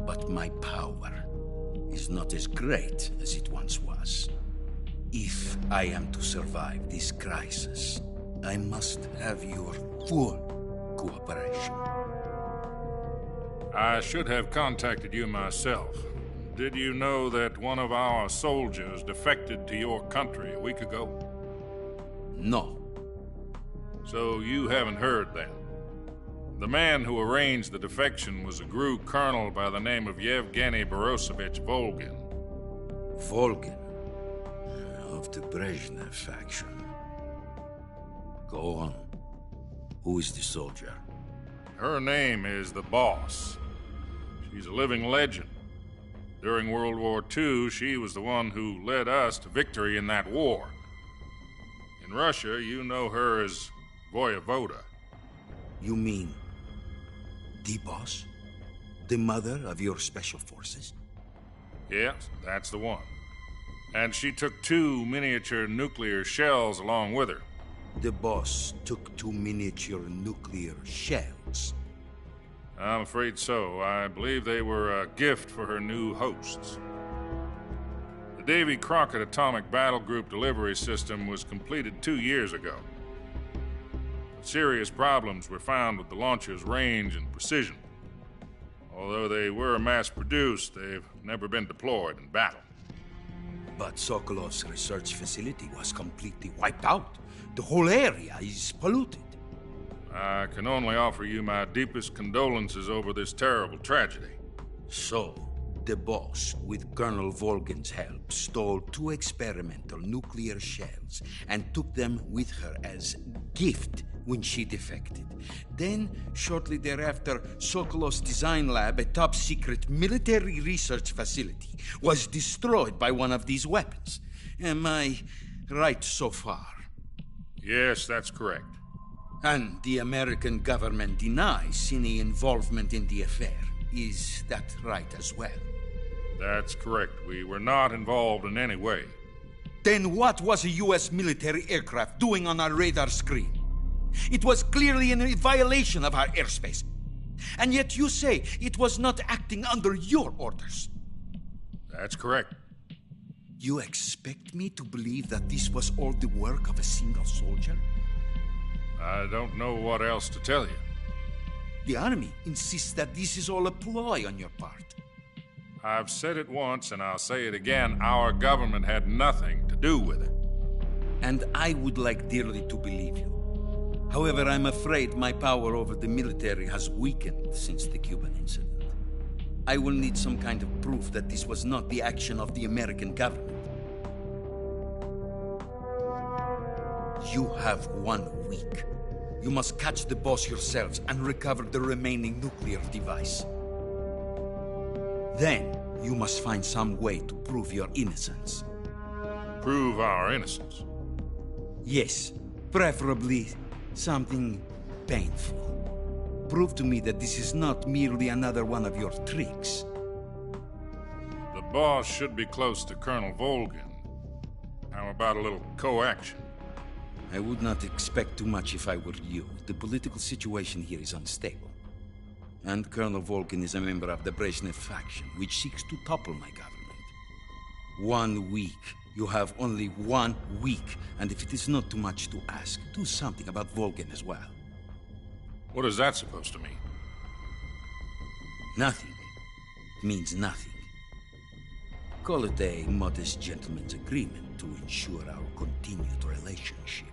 But my power is not as great as it once was. If I am to survive this crisis, I must have your full cooperation. I should have contacted you myself. Did you know that one of our soldiers defected to your country a week ago? No. So you haven't heard then. The man who arranged the defection was a GRU colonel by the name of Yevgeny Borosovich Volgin. Volgin? Of the Brezhnev faction. Go on. Who is the soldier? Her name is the Boss. She's a living legend. During World War II, she was the one who led us to victory in that war. In Russia, you know her as Voyevoda. You mean the Boss? The mother of your special forces? Yes, that's the one. And she took 2 miniature nuclear shells along with her. The Boss took 2 miniature nuclear shells? I'm afraid so. I believe they were a gift for her new hosts. The Davy Crockett Atomic Battle Group delivery system was completed 2 years ago. Serious problems were found with the launcher's range and precision. Although they were mass-produced, they've never been deployed in battle. But Sokolov's research facility was completely wiped out. The whole area is polluted. I can only offer you my deepest condolences over this terrible tragedy. So, the Boss, with Colonel Volgin's help, stole 2 experimental nuclear shells and took them with her as gift when she defected. Then, shortly thereafter, Sokolov's design lab, a top-secret military research facility, was destroyed by one of these weapons. Am I right so far? Yes, that's correct. And the American government denies any involvement in the affair. Is that right as well? That's correct. We were not involved in any way. Then what was a U.S. military aircraft doing on our radar screen? It was clearly in violation of our airspace. And yet you say it was not acting under your orders. That's correct. You expect me to believe that this was all the work of a single soldier? I don't know what else to tell you. The Army insists that this is all a ploy on your part. I've said it once, and I'll say it again. Our government had nothing to do with it. And I would like dearly to believe you. However, I'm afraid my power over the military has weakened since the Cuban incident. I will need some kind of proof that this was not the action of the American government. You have 1 week. You must catch the boss yourselves and recover the remaining nuclear device. Then, you must find some way to prove your innocence. Prove our innocence? Yes, preferably something painful. Prove to me that this is not merely another one of your tricks. The boss should be close to Colonel Volgin. How about a little co-action? I would not expect too much if I were you. The political situation here is unstable. And Colonel Volgin is a member of the Brezhnev faction, which seeks to topple my government. 1 week. You have only 1 week. And if it is not too much to ask, do something about Volgin as well. What is that supposed to mean? Nothing. It means nothing. Call it a modest gentleman's agreement to ensure our continued relationship.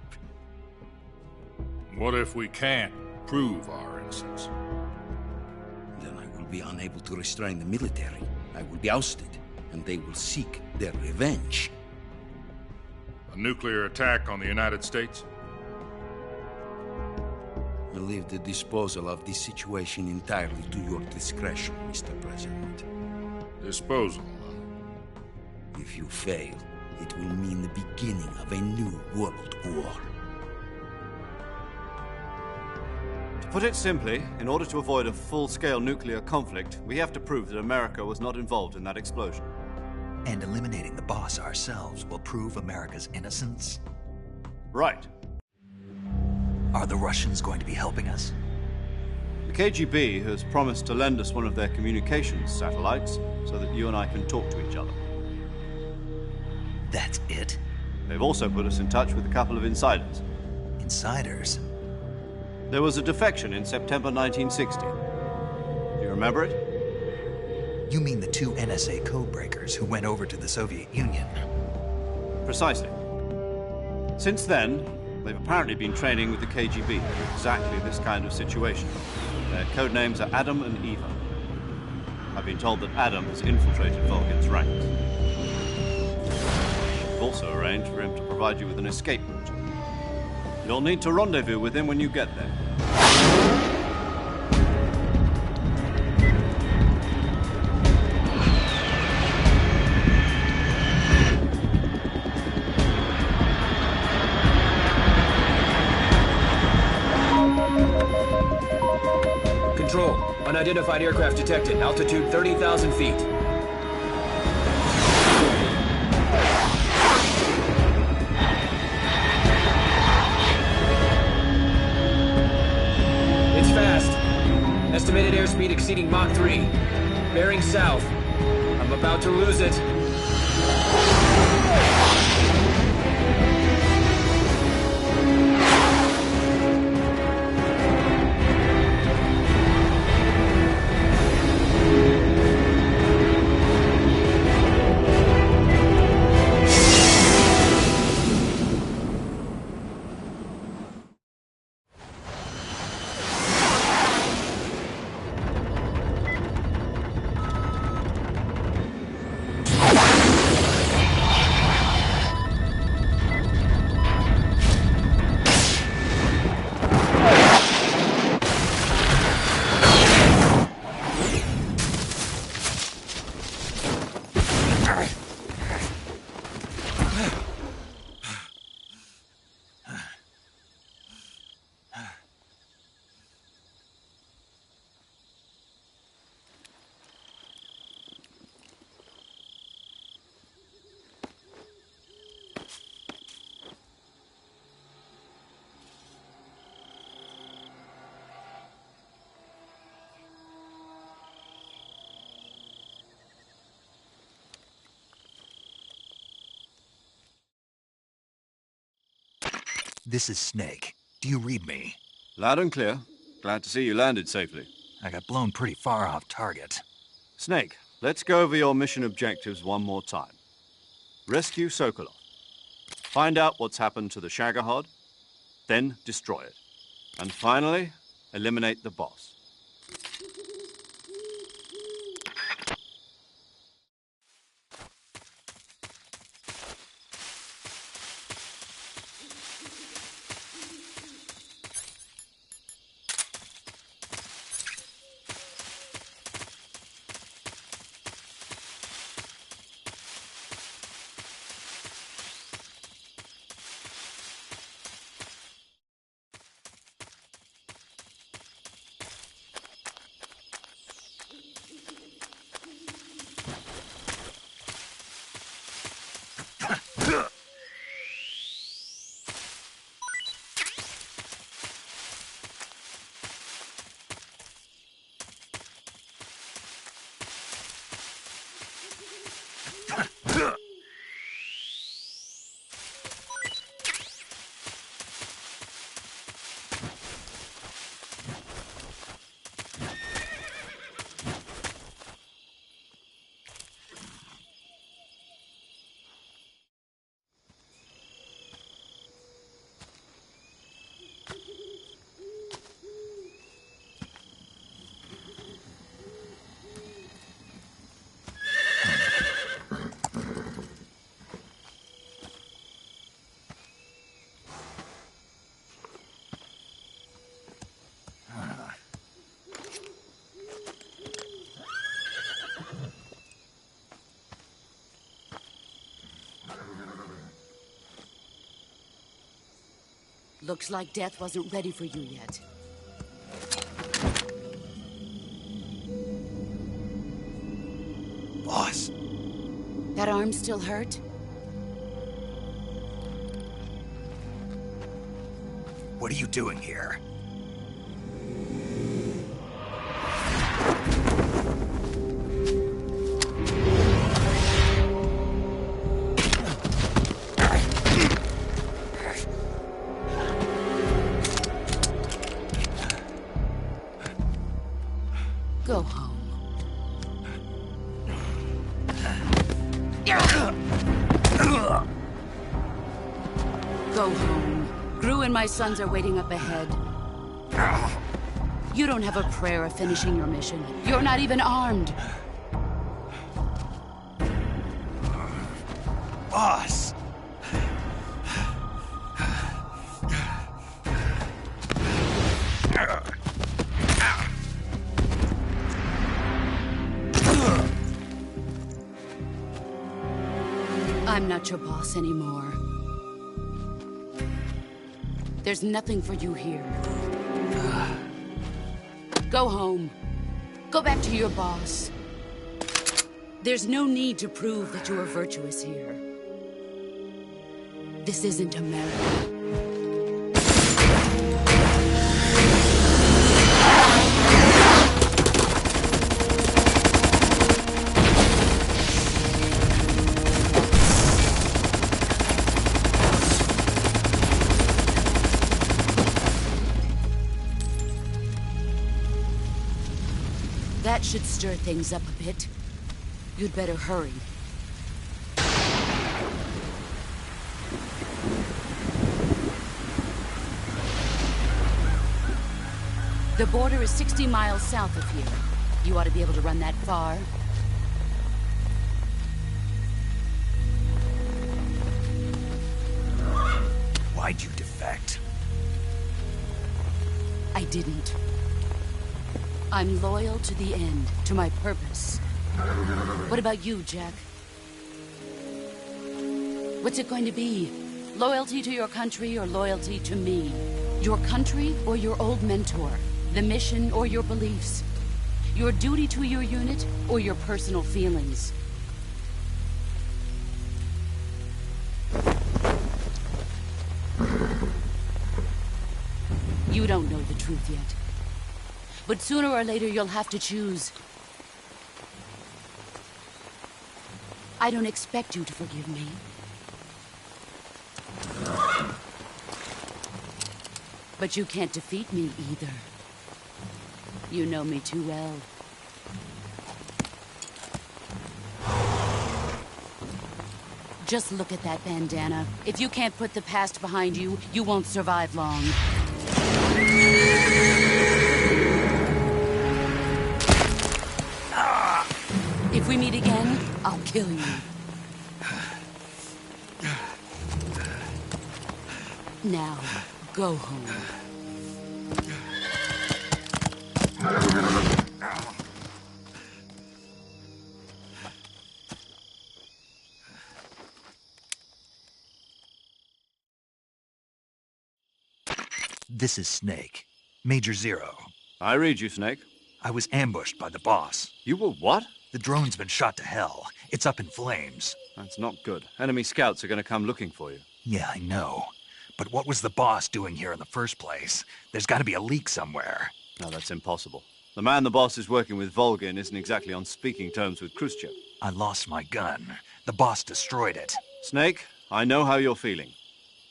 What if we can't prove our innocence? Then I will be unable to restrain the military. I will be ousted, and they will seek their revenge. A nuclear attack on the United States? I leave the disposal of this situation entirely to your discretion, Mr. President. Disposal? If you fail, it will mean the beginning of a new world war. To put it simply, in order to avoid a full-scale nuclear conflict, we have to prove that America was not involved in that explosion. And eliminating the boss ourselves will prove America's innocence? Right. Are the Russians going to be helping us? The KGB has promised to lend us one of their communications satellites so that you and I can talk to each other. That's it? They've also put us in touch with a couple of insiders. Insiders? There was a defection in September 1960. Do you remember it? You mean the 2 NSA codebreakers who went over to the Soviet Union? Precisely. Since then, they've apparently been training with the KGB for exactly this kind of situation. Their code names are Adam and Eva. I've been told that Adam has infiltrated Volgin's ranks. We've also arranged for him to provide you with an escape route. You'll need to rendezvous with him when you get there. Control. Unidentified aircraft detected. Altitude 30,000 feet. It's fast. Estimated airspeed exceeding Mach 3. Bearing south. I'm about to lose it. This is Snake. Do you read me? Loud and clear. Glad to see you landed safely. I got blown pretty far off target. Snake, let's go over your mission objectives one more time. Rescue Sokolov. Find out what's happened to the Shagohod, then destroy it. And finally, eliminate the boss. Looks like death wasn't ready for you yet. Boss. That arm still hurt? What are you doing here? Go home. Go home. Gru and my sons are waiting up ahead. You don't have a prayer of finishing your mission. You're not even armed. Boss! I'm not your boss anymore. There's nothing for you here. Go home. Go back to your boss. There's no need to prove that you are virtuous here. This isn't America. That should stir things up a bit. You'd better hurry. The border is 60 miles south of here. You ought to be able to run that far. Why'd you defect? I didn't. I'm loyal to the end, to my purpose. What about you, Jack? What's it going to be? Loyalty to your country or loyalty to me? Your country or your old mentor? The mission or your beliefs? Your duty to your unit or your personal feelings? You don't know the truth yet. But sooner or later, you'll have to choose. I don't expect you to forgive me. But you can't defeat me either. You know me too well. Just look at that bandana. If you can't put the past behind you, you won't survive long. If we meet again, I'll kill you. Now, go home. This is Snake. Major Zero. I read you, Snake. I was ambushed by the boss. You were what? The drone's been shot to hell. It's up in flames. That's not good. Enemy scouts are going to come looking for you. Yeah, I know. But what was the boss doing here in the first place? There's got to be a leak somewhere. No, that's impossible. The man the boss is working with, Volgin, isn't exactly on speaking terms with Khrushchev. I lost my gun. The boss destroyed it. Snake, I know how you're feeling.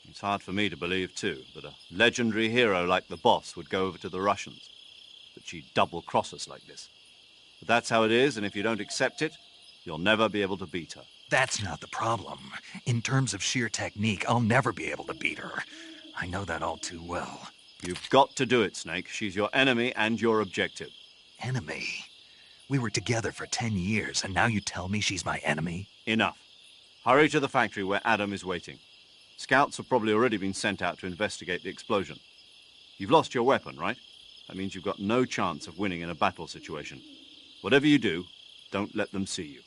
It's hard for me to believe, too, that a legendary hero like the boss would go over to the Russians. That she'd double-cross us like this. But that's how it is, and if you don't accept it, you'll never be able to beat her. That's not the problem. In terms of sheer technique, I'll never be able to beat her. I know that all too well. You've got to do it, Snake. She's your enemy and your objective. Enemy? We were together for 10 years, and now you tell me she's my enemy? Enough. Hurry to the factory where Adam is waiting. Scouts have probably already been sent out to investigate the explosion. You've lost your weapon, right? That means you've got no chance of winning in a battle situation. Whatever you do, don't let them see you.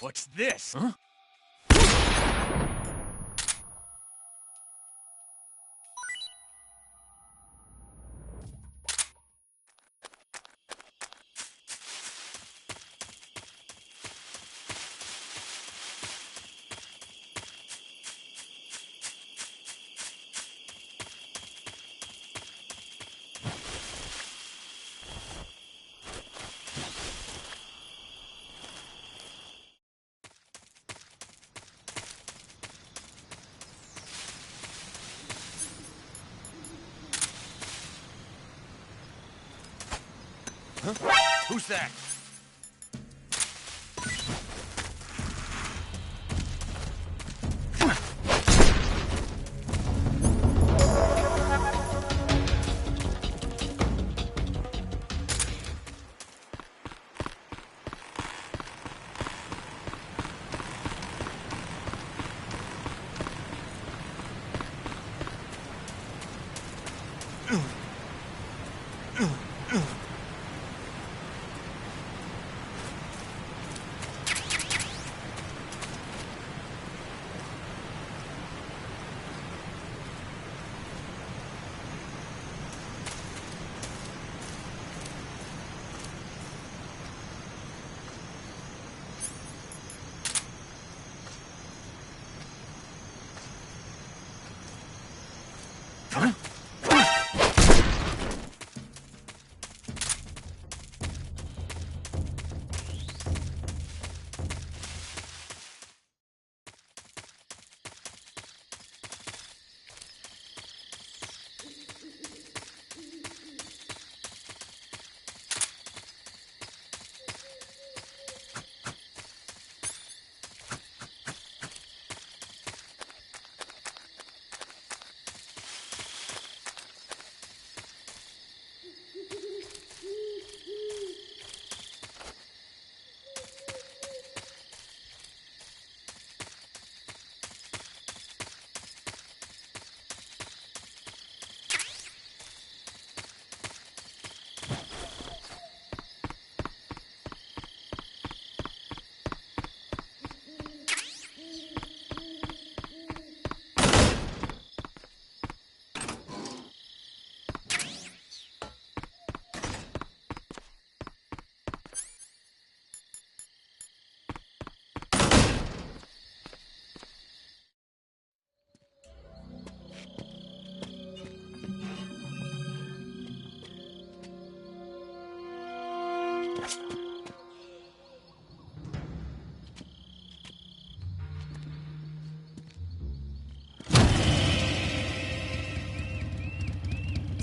What's this? Huh? Who's that?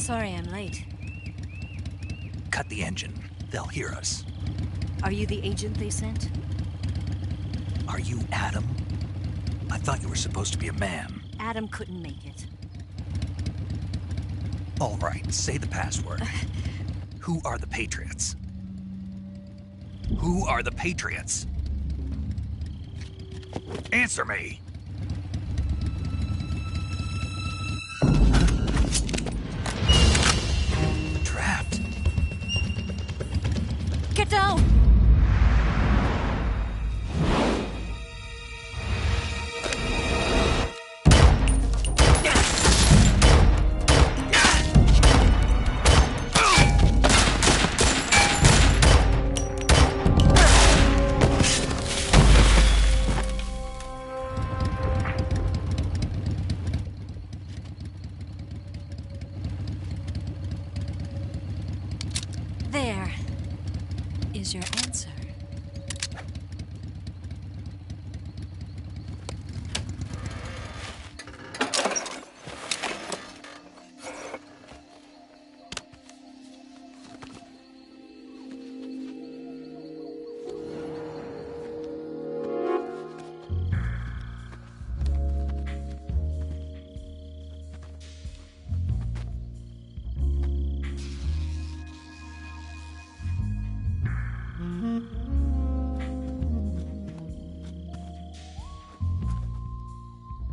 Sorry I'm late. Cut the engine. They'll hear us. Are you the agent they sent? Are you Adam? I thought you were supposed to be a man. Adam couldn't make it. All right, say the password. Who are the Patriots? Who are the Patriots? Answer me! Trapped. Get down! There is your answer.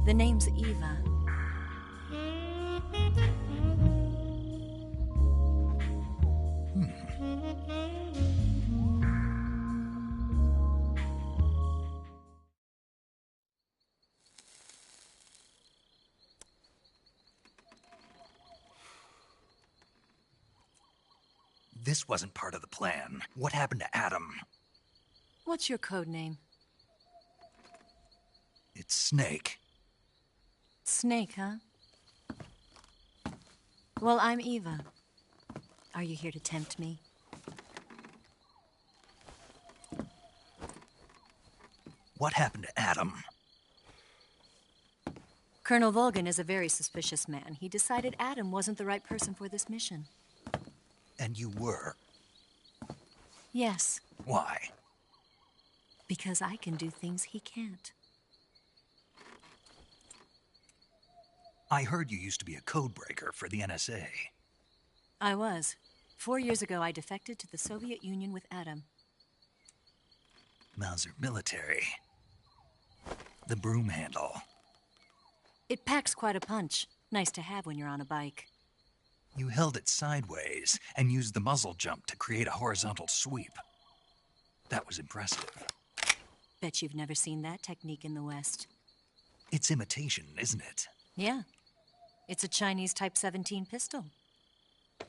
The name's Eva. This wasn't part of the plan. What happened to Adam? What's your code name? It's Snake. Snake, huh? Well, I'm Eva. Are you here to tempt me? What happened to Adam? Colonel Volgan is a very suspicious man. He decided Adam wasn't the right person for this mission. And you were? Yes. Why? Because I can do things he can't. I heard you used to be a codebreaker for the NSA. I was. 4 years ago, I defected to the Soviet Union with Adam. Mauser military. The broom handle. It packs quite a punch. Nice to have when you're on a bike. You held it sideways and used the muzzle jump to create a horizontal sweep. That was impressive. Bet you've never seen that technique in the West. It's imitation, isn't it? Yeah. It's a Chinese Type 17 pistol.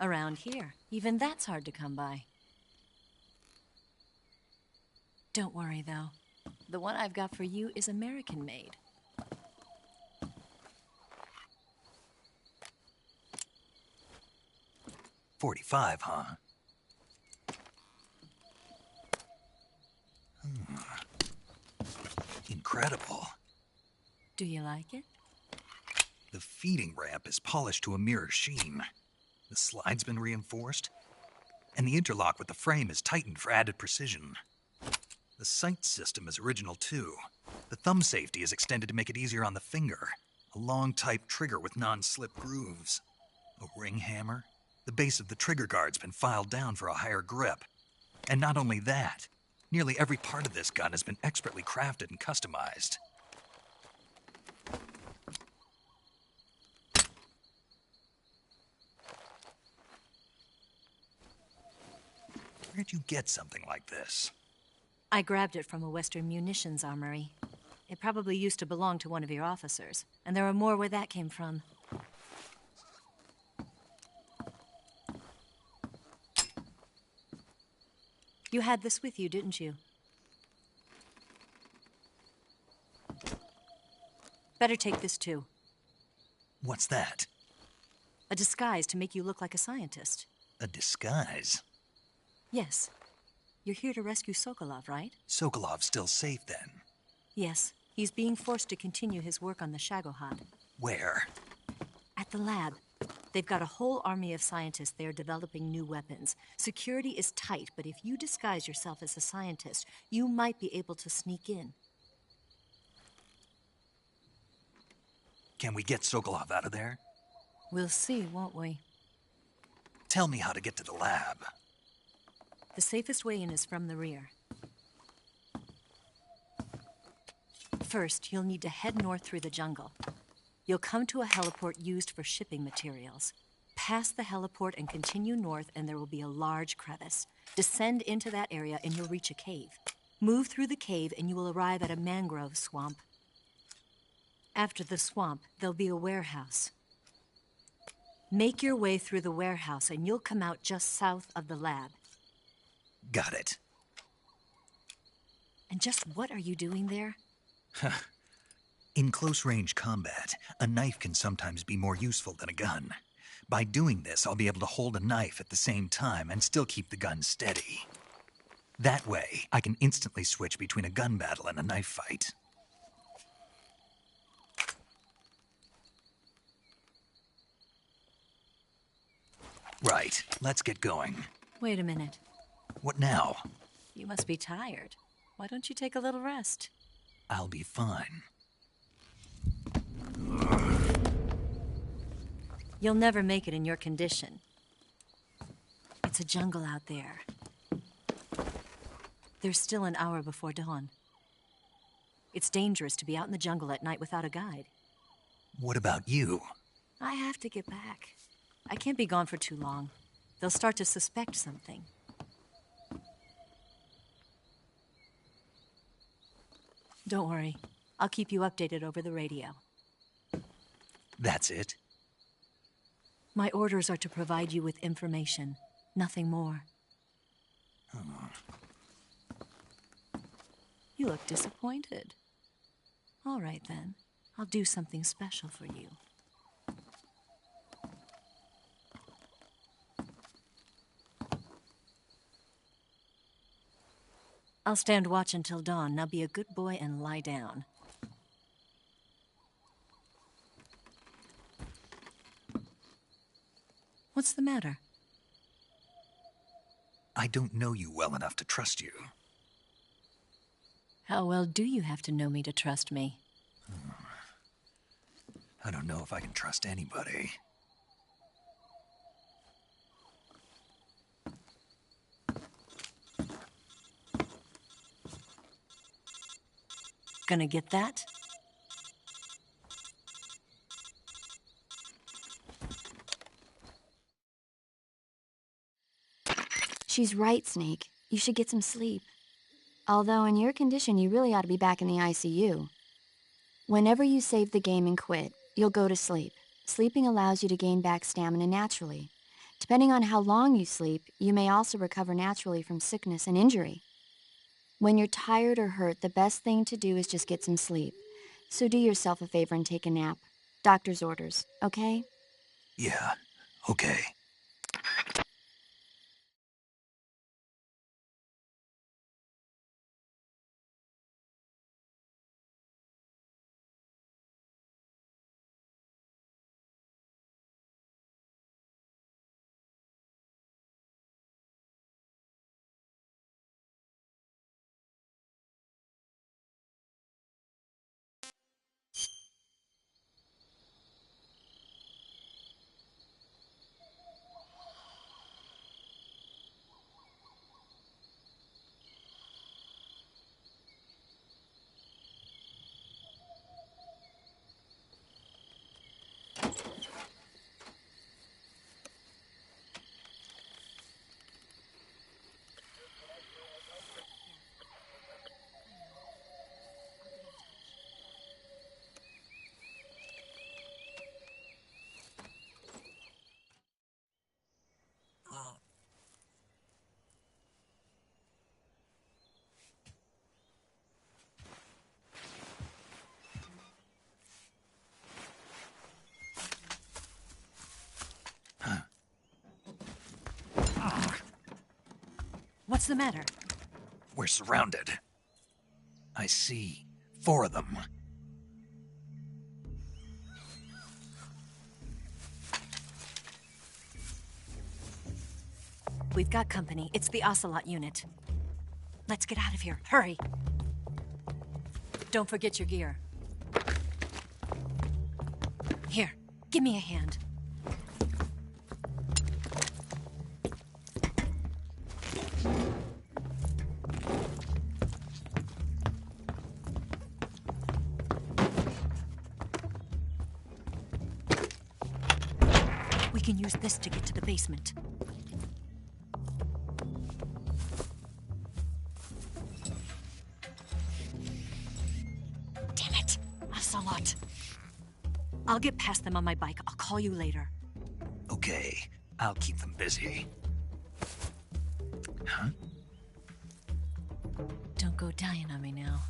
Around here, even that's hard to come by. Don't worry, though. The one I've got for you is American-made. .45, huh? Incredible. Do you like it? The feeding ramp is polished to a mirror sheen. The slide's been reinforced, and the interlock with the frame is tightened for added precision. The sight system is original too. The thumb safety is extended to make it easier on the finger. A long type trigger with non-slip grooves. A ring hammer. The base of the trigger guard's been filed down for a higher grip. And not only that, nearly every part of this gun has been expertly crafted and customized. Where'd you get something like this? I grabbed it from a Western munitions armory. It probably used to belong to one of your officers, and there are more where that came from. You had this with you, didn't you? Better take this too. What's that? A disguise to make you look like a scientist. A disguise? Yes. You're here to rescue Sokolov, right? Sokolov's still safe then? Yes. He's being forced to continue his work on the Shagohod. Where? At the lab. They've got a whole army of scientists there developing new weapons. Security is tight, but if you disguise yourself as a scientist, you might be able to sneak in. Can we get Sokolov out of there? We'll see, won't we? Tell me how to get to the lab. The safest way in is from the rear. First, you'll need to head north through the jungle. You'll come to a heliport used for shipping materials. Pass the heliport and continue north, and there will be a large crevice. Descend into that area, and you'll reach a cave. Move through the cave, and you will arrive at a mangrove swamp. After the swamp, there'll be a warehouse. Make your way through the warehouse, and you'll come out just south of the lab. Got it. And just what are you doing there? In close-range combat, a knife can sometimes be more useful than a gun. By doing this, I'll be able to hold a knife at the same time and still keep the gun steady. That way, I can instantly switch between a gun battle and a knife fight. Right, let's get going. Wait a minute. What now? You must be tired. Why don't you take a little rest? I'll be fine. You'll never make it in your condition. It's a jungle out there. There's still an hour before dawn. It's dangerous to be out in the jungle at night without a guide. What about you? I have to get back. I can't be gone for too long. They'll start to suspect something. Don't worry. I'll keep you updated over the radio. That's it? My orders are to provide you with information, nothing more. You look disappointed. All right, then. I'll do something special for you. I'll stand watch until dawn. Now be a good boy and lie down. What's the matter? I don't know you well enough to trust you. How well do you have to know me to trust me? I don't know if I can trust anybody. Gonna get that? She's right, Snake. You should get some sleep. Although in your condition, you really ought to be back in the ICU. Whenever you save the game and quit, you'll go to sleep. Sleeping allows you to gain back stamina naturally. Depending on how long you sleep, you may also recover naturally from sickness and injury. When you're tired or hurt, the best thing to do is just get some sleep. So do yourself a favor and take a nap. Doctor's orders, okay? Yeah, okay. What's the matter? We're surrounded. I see 4 of them. We've got company. It's the Ocelot unit. Let's get out of here. Hurry! Don't forget your gear. Here, give me a hand. We can use this to get to the basement. Damn it! Ocelot. I'll get past them on my bike. I'll call you later. Okay, I'll keep them busy. Huh? Don't go dying on me now.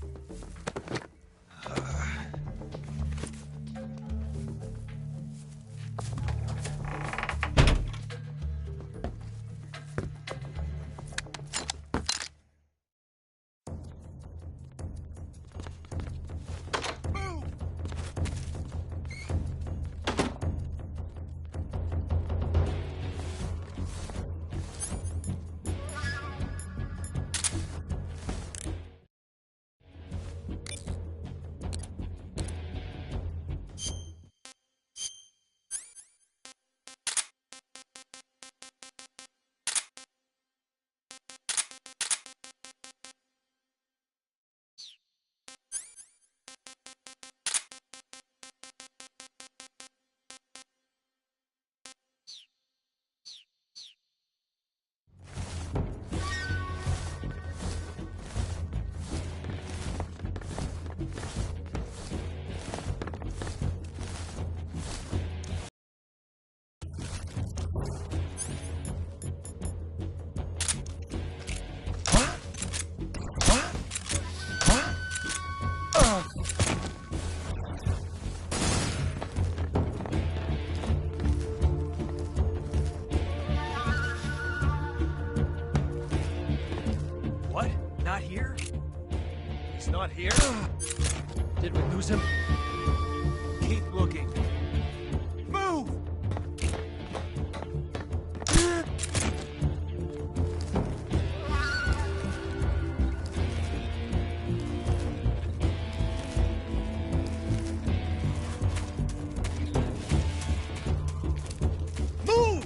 What? Not here? He's not here? Did we lose him? Keep looking. Move! Move!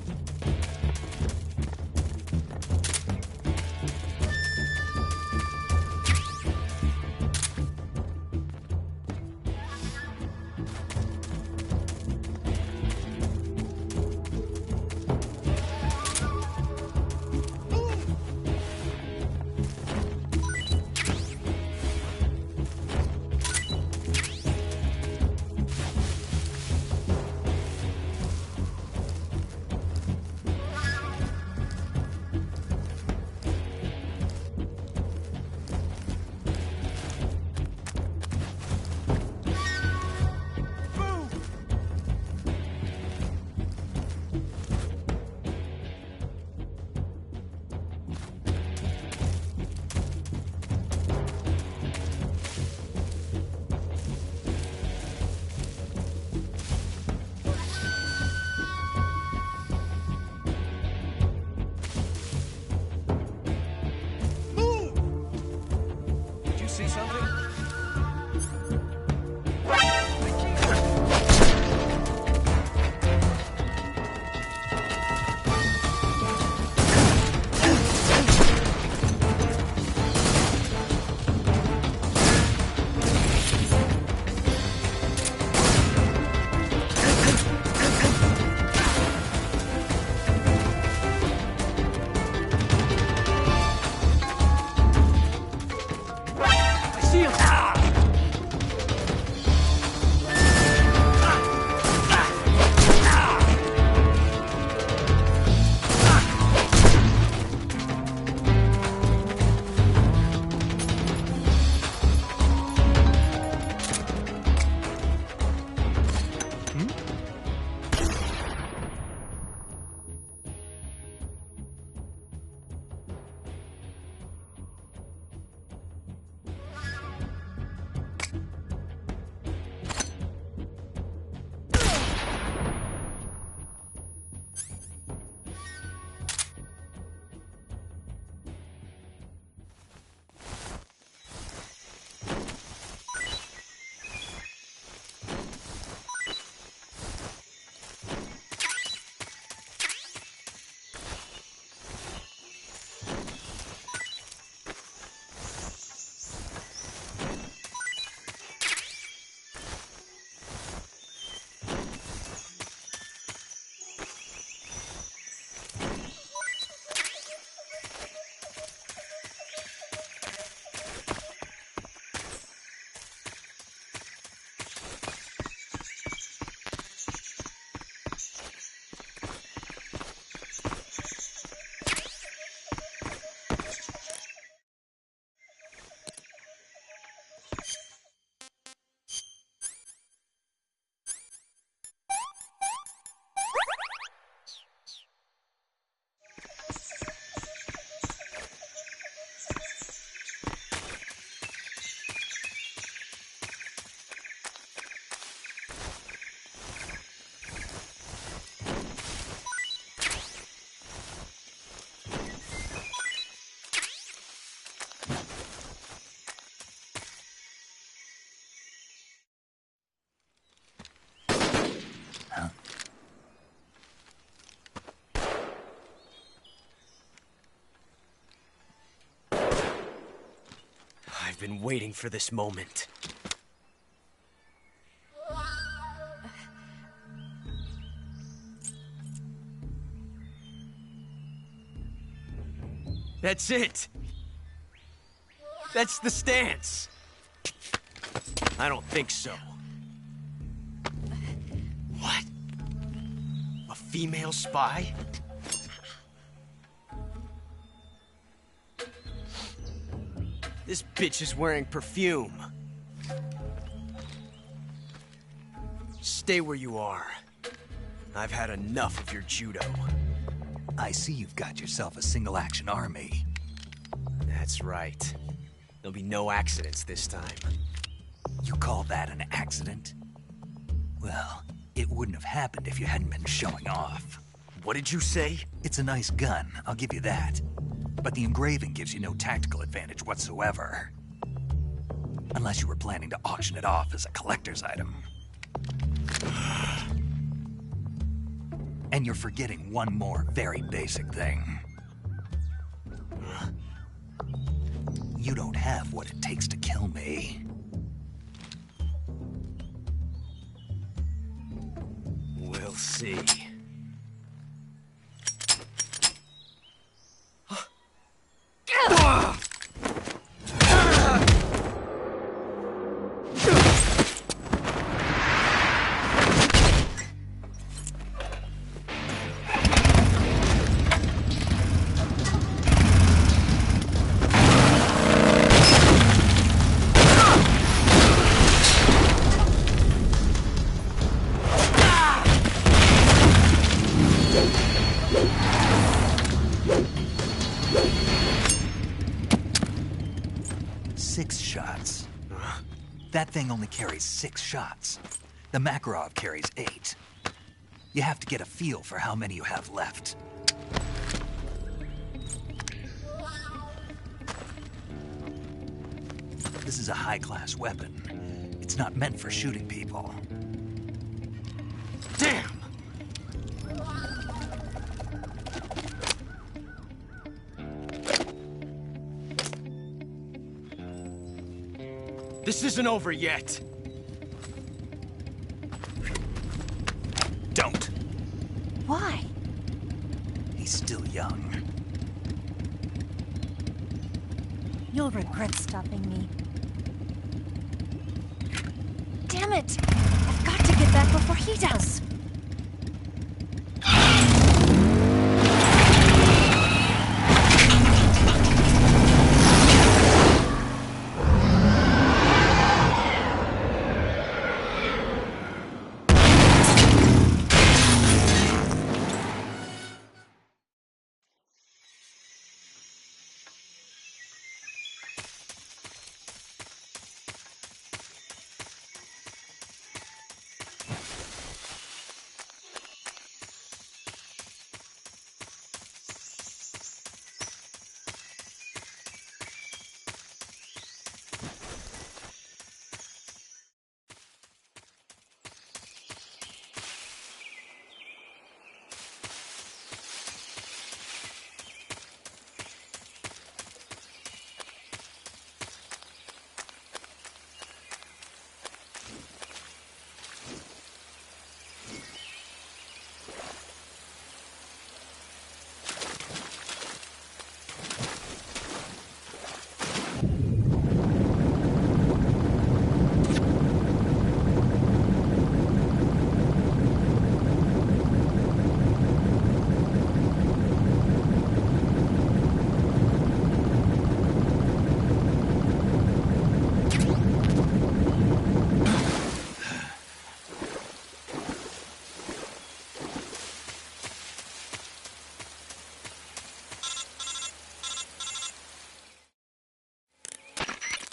I've been waiting for this moment. That's it! That's the stance! I don't think so. What? A female spy? This bitch is wearing perfume. Stay where you are. I've had enough of your judo. I see you've got yourself a single-action army. That's right. There'll be no accidents this time. You call that an accident? Well, it wouldn't have happened if you hadn't been showing off. What did you say? It's a nice gun, I'll give you that. But the engraving gives you no tactical advantage whatsoever. Unless you were planning to auction it off as a collector's item. And you're forgetting one more very basic thing. You don't have what it takes to kill me. We'll see. That thing only carries 6 shots. The Makarov carries 8. You have to get a feel for how many you have left. This is a high-class weapon. It's not meant for shooting people. Damn! This isn't over yet. Don't. Why? He's still young. You'll regret stopping me. Damn it! I've got to get back before he does.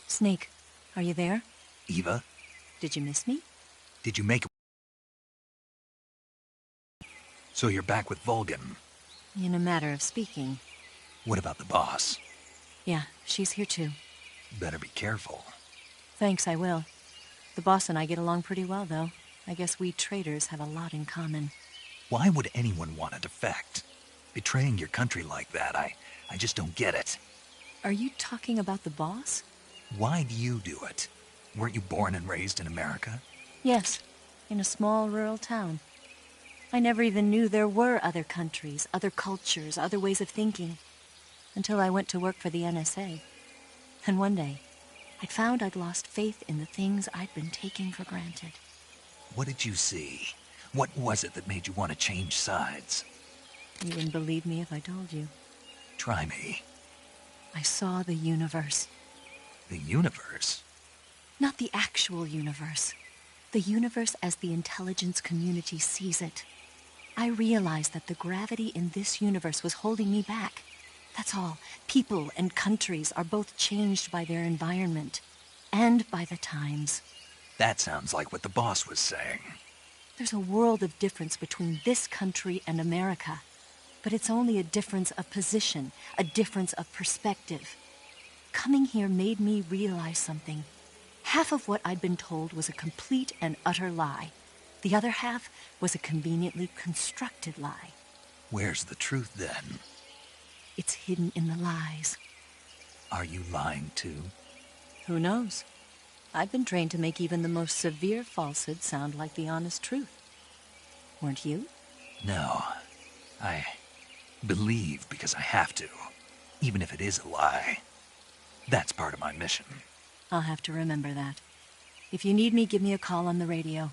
Snake, are you there? Eva? Did you miss me? Did you make it? So you're back with Volgin? In a matter of speaking. What about the boss? Yeah, she's here too. Better be careful. Thanks, I will. The boss and I get along pretty well, though. I guess we traitors have a lot in common. Why would anyone want to defect? Betraying your country like that, I just don't get it. Are you talking about the boss? Why'd you do it? Weren't you born and raised in America? Yes, in a small rural town. I never even knew there were other countries, other cultures, other ways of thinking, until I went to work for the NSA. And one day, I found I'd lost faith in the things I'd been taking for granted. What did you see? What was it that made you want to change sides? You wouldn't believe me if I told you. Try me. I saw the universe. The universe? Not the actual universe. The universe as the intelligence community sees it. I realized that the gravity in this universe was holding me back. That's all. People and countries are both changed by their environment and by the times. That sounds like what the boss was saying. There's a world of difference between this country and America. But it's only a difference of position, a difference of perspective. Coming here made me realize something. Half of what I'd been told was a complete and utter lie. The other half was a conveniently constructed lie. Where's the truth, then? It's hidden in the lies. Are you lying, too? Who knows? I've been trained to make even the most severe falsehood sound like the honest truth. Weren't you? No. I believe because I have to, even if it is a lie. That's part of my mission. I'll have to remember that. If you need me, give me a call on the radio.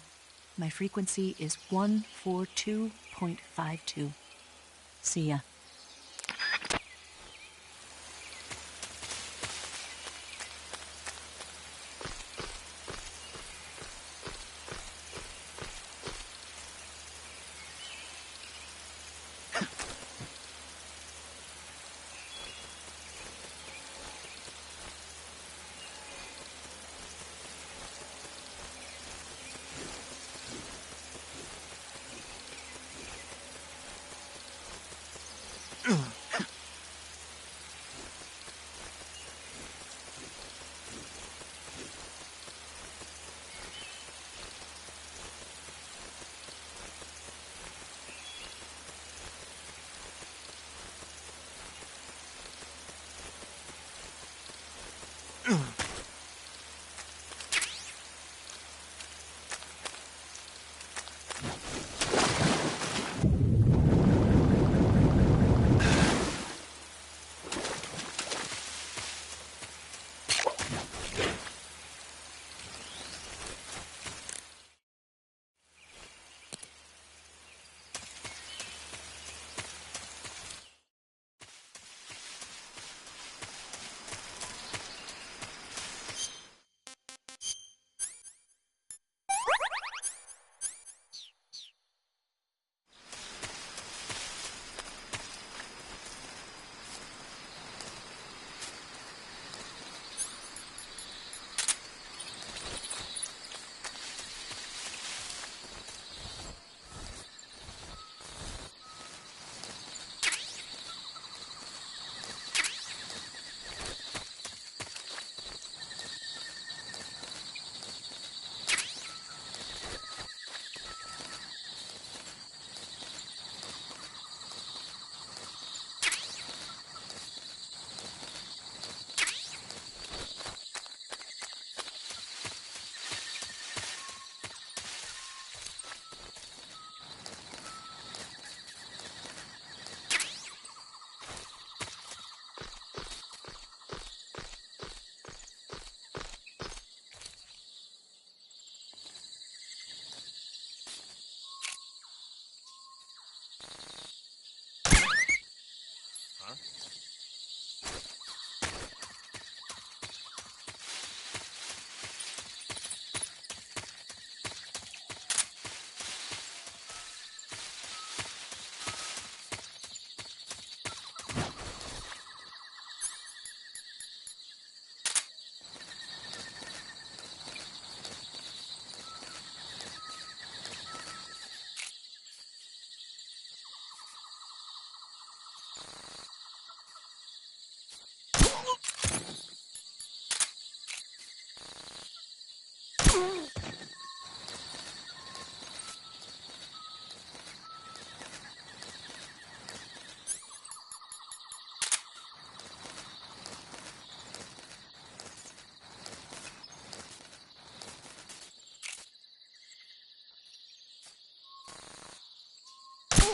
My frequency is 142.52. See ya.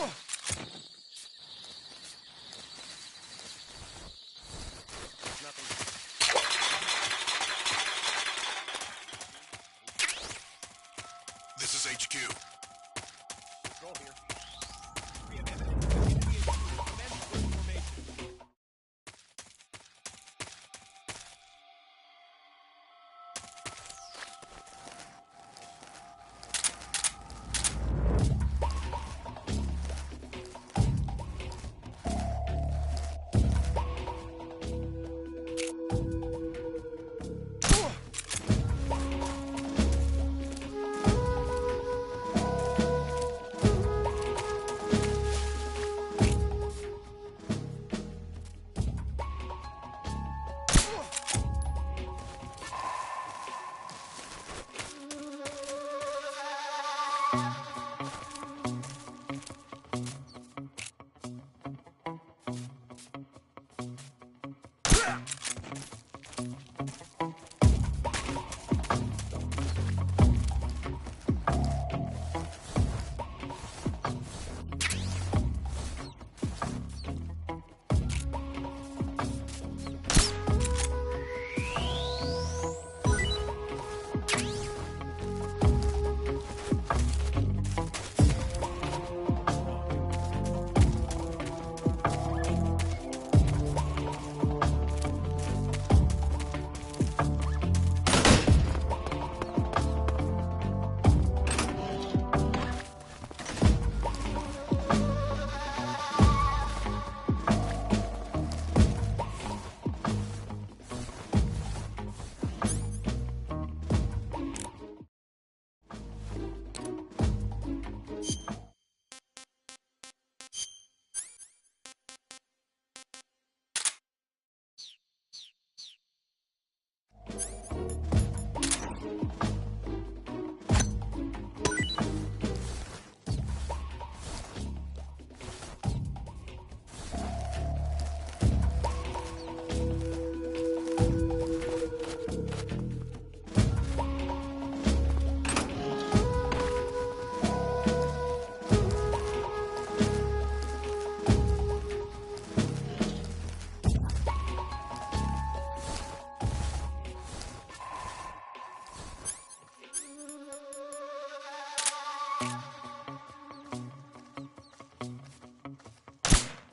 This is HQ. Control here. We have evidence of enemy advance formation.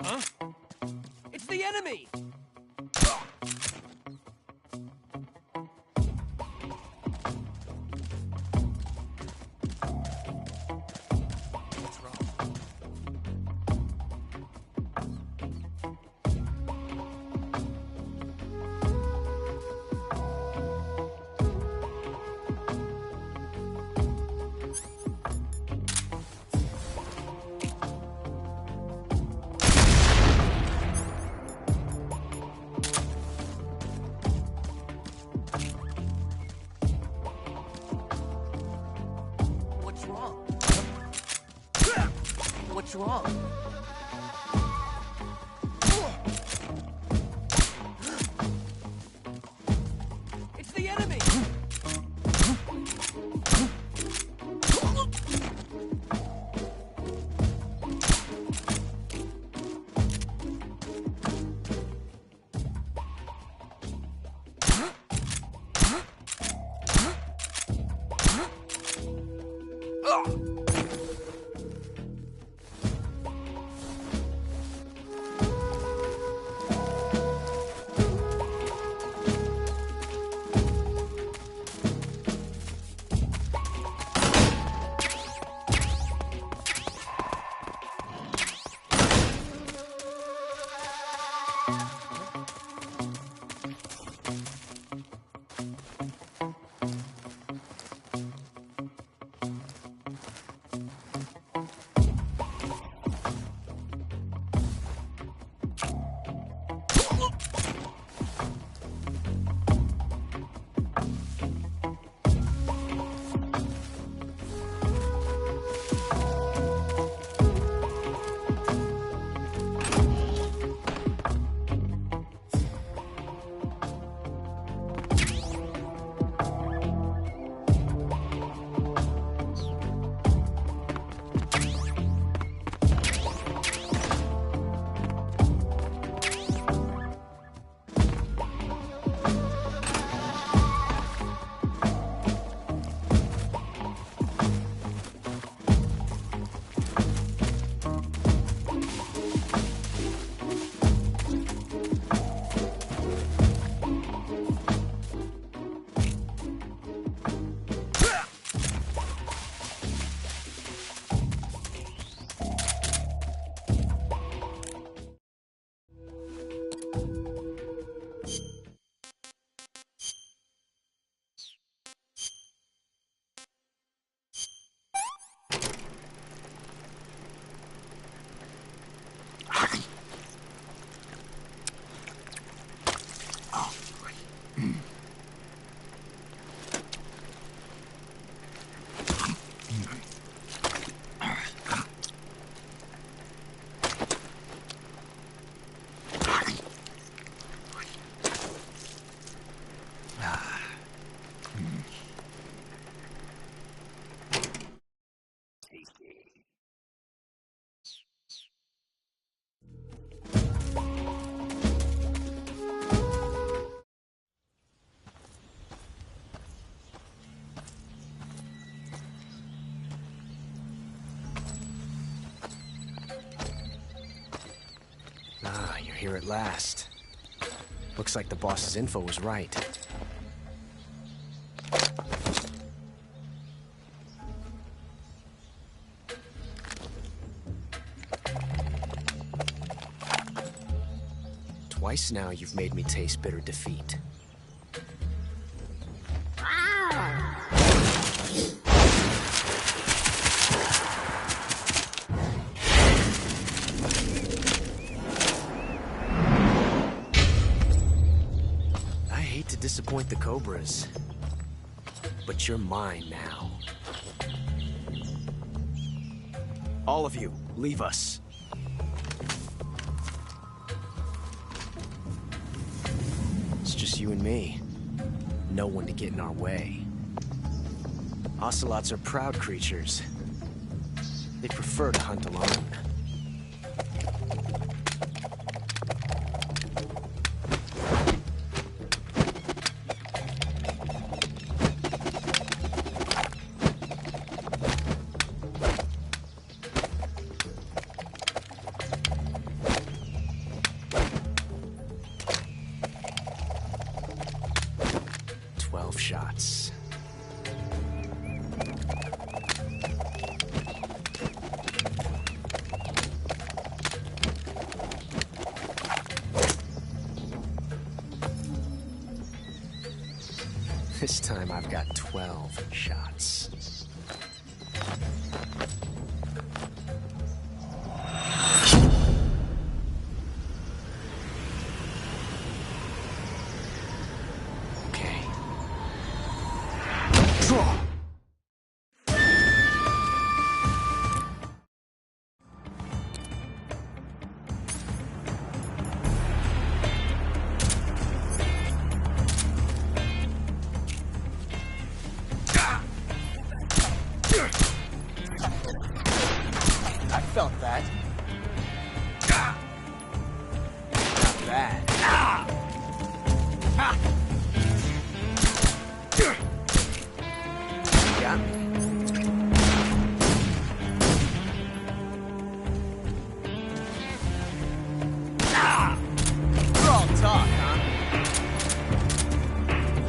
Huh? It's the enemy! What's wrong? What's wrong? It's the enemy! Ah, you're here at last. Looks like the boss's info was right. Twice now you've made me taste bitter defeat. I hate to disappoint the Cobras, but you're mine now. All of you, leave us. It's just you and me. No one to get in our way. Ocelots are proud creatures. They prefer to hunt alone. Shots. This time I've got 12 shots. I felt that. Not bad. Got me. You're all talk, huh?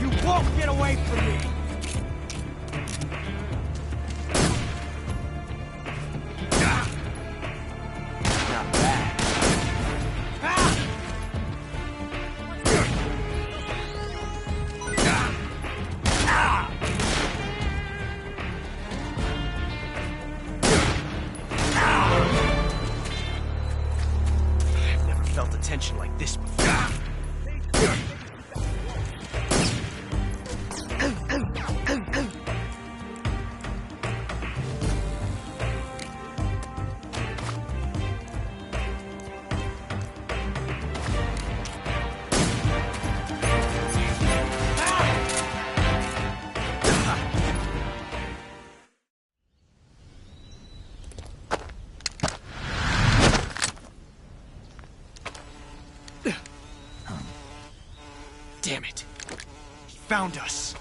You won't get away from me! Felt a tension like this before. Damn it. He found us.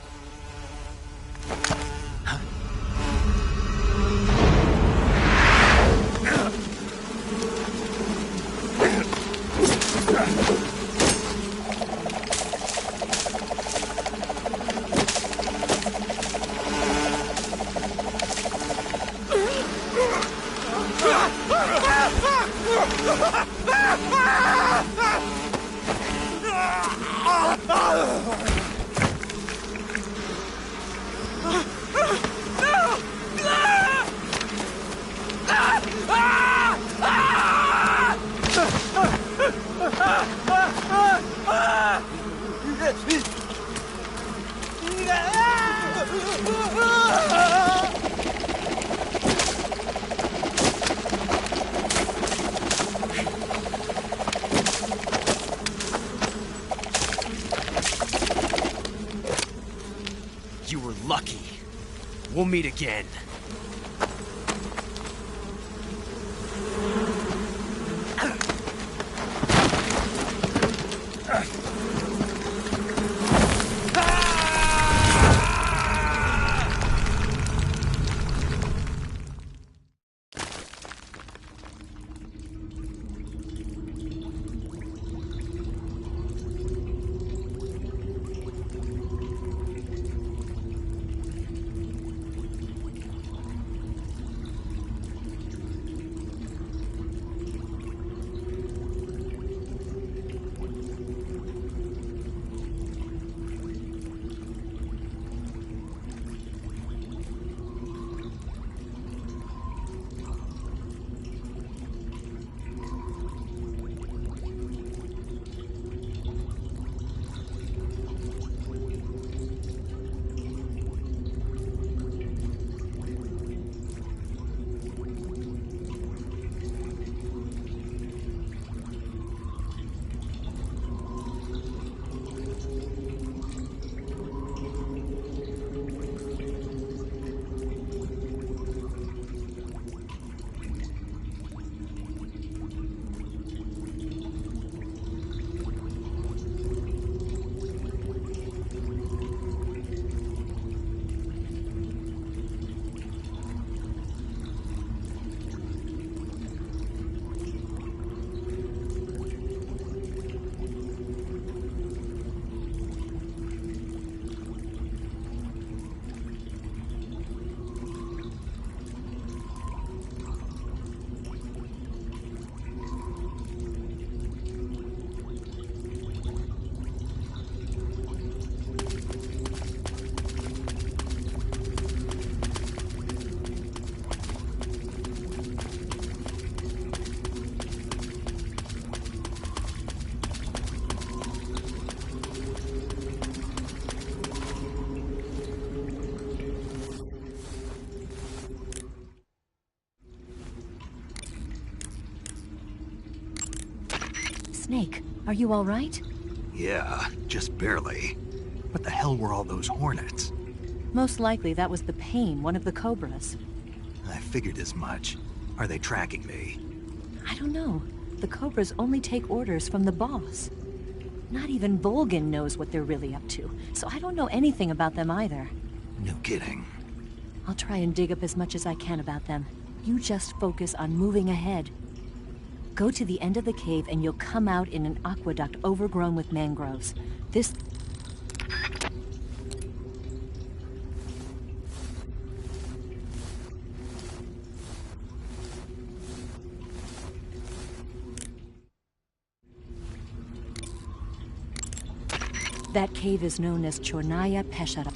You were lucky. We'll meet again. Snake, are you all right? Yeah, just barely. What the hell were all those hornets? Most likely that was the pain, one of the cobras. I figured as much. Are they tracking me? I don't know. The cobras only take orders from the boss. Not even Volgin knows what they're really up to, so I don't know anything about them either. No kidding. I'll try and dig up as much as I can about them. You just focus on moving ahead. Go to the end of the cave and you'll come out in an aqueduct overgrown with mangroves. This... That cave is known as Chornaya Peshara.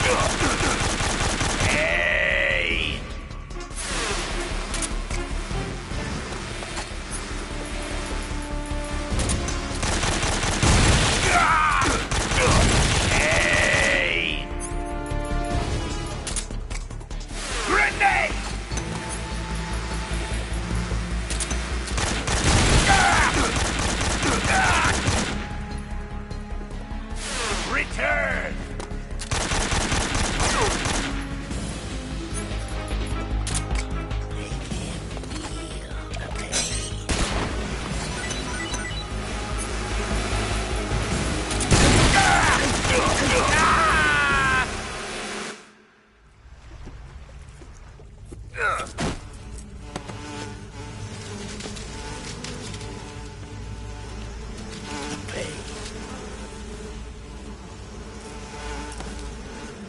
Hey! Hey! Grenade! Return!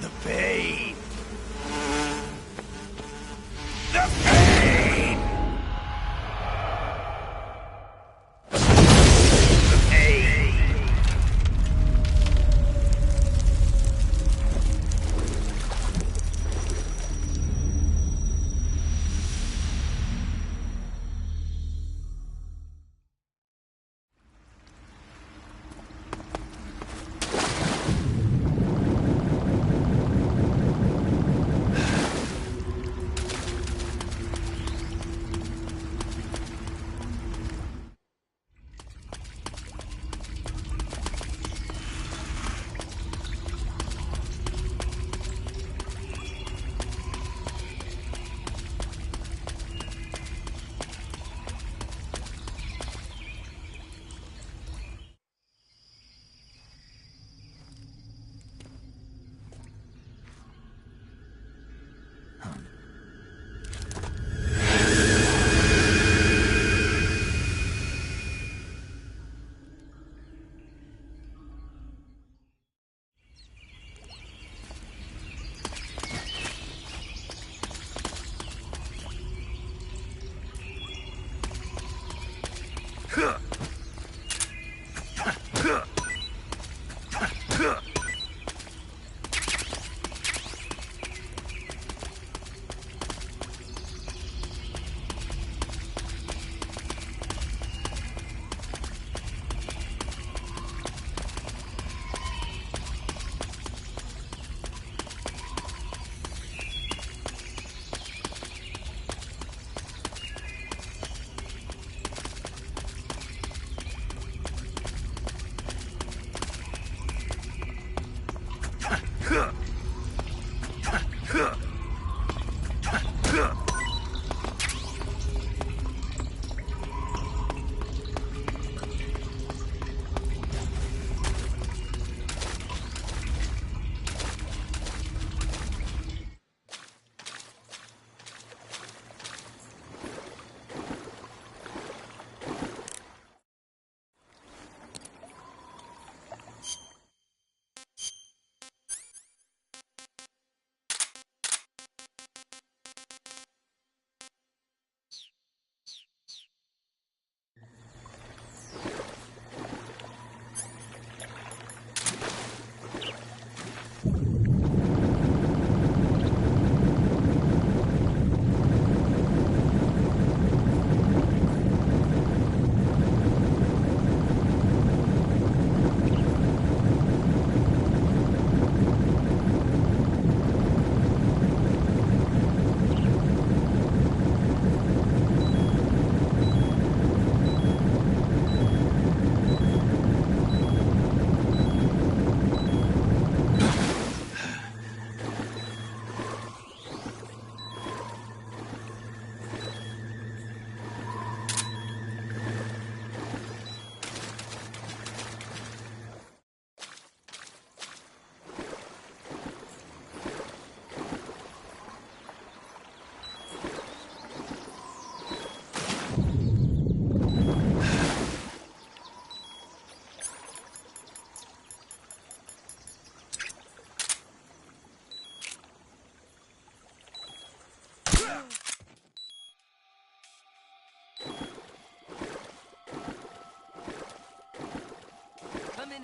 The pain! The pain! The pain!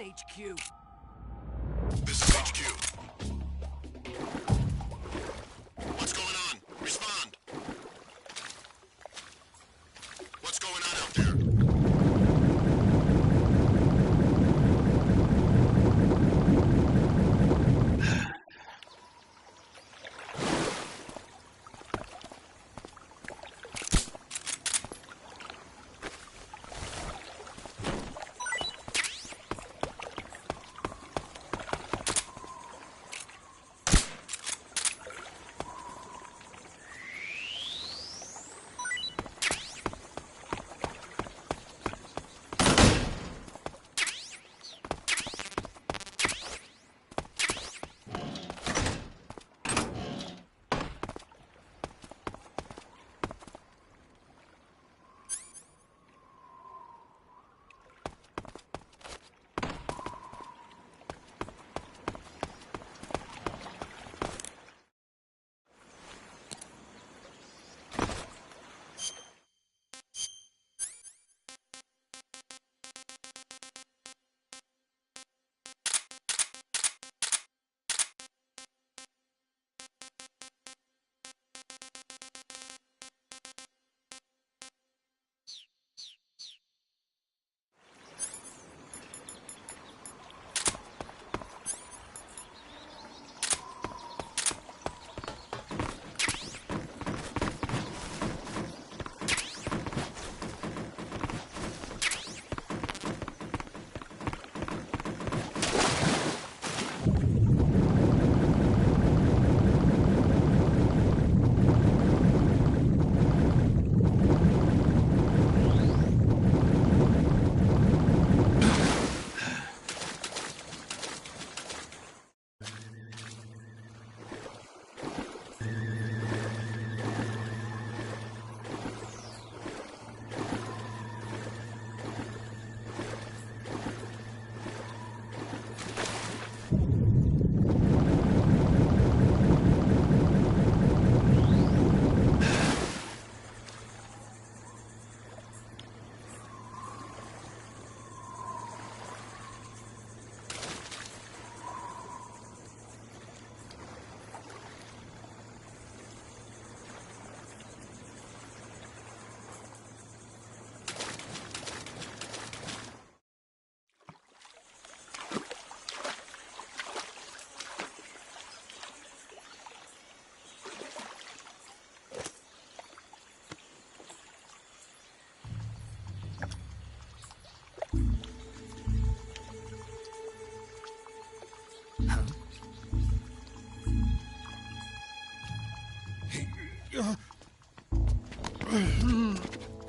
HQ. This is HQ.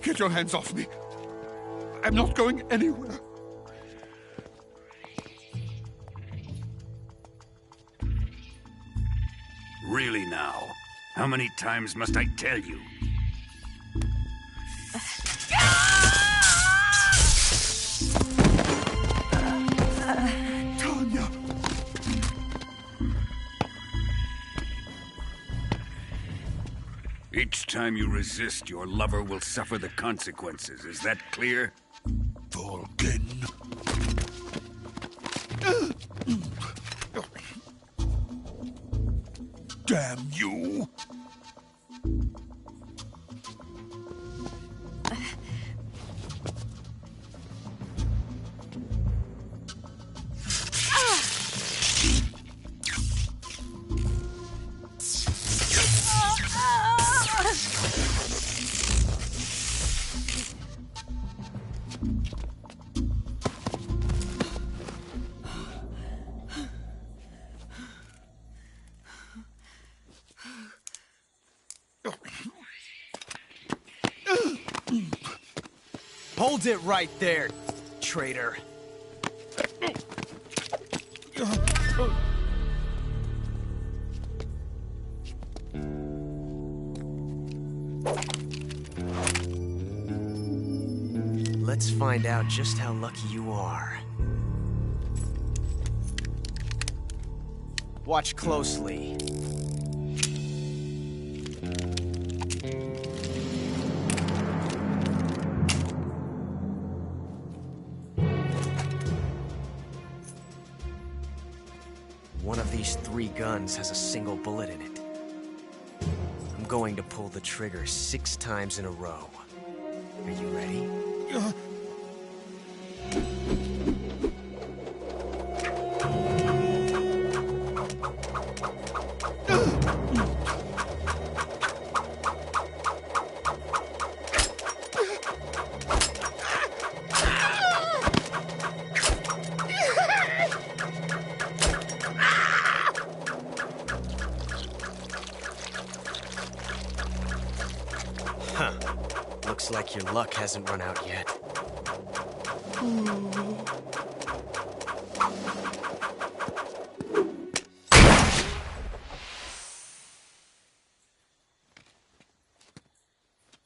Get your hands off me. I'm not going anywhere. Really now? How many times must I tell you? Tanya! Each time you resist, your lover will suffer the consequences. Is that clear? Vulcan. Damn you! Hold it right there, traitor. Let's find out just how lucky you are. Watch closely. One of these 3 guns has a single bullet in it. I'm going to pull the trigger 6 times in a row. Are you ready? Huh. Looks like your luck hasn't run out yet.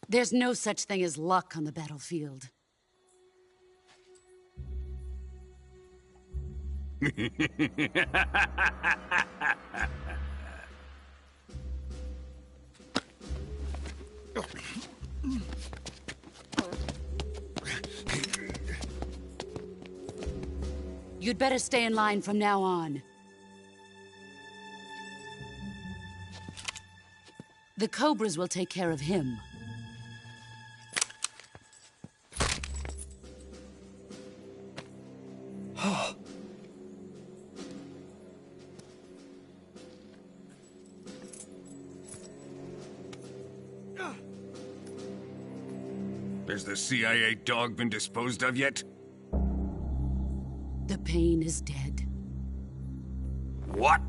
There's no such thing as luck on the battlefield. You'd better stay in line from now on. The Cobras will take care of him. Has the CIA dog been disposed of yet? The pain is dead. What?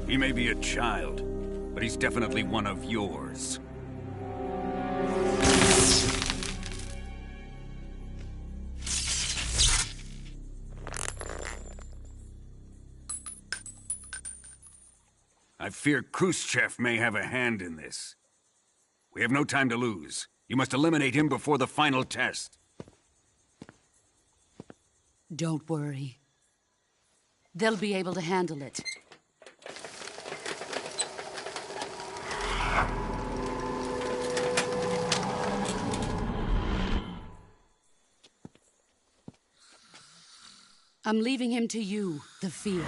He may be a child, but he's definitely one of yours. I fear Khrushchev may have a hand in this. We have no time to lose. You must eliminate him before the final test. Don't worry. They'll be able to handle it. I'm leaving him to you, the field.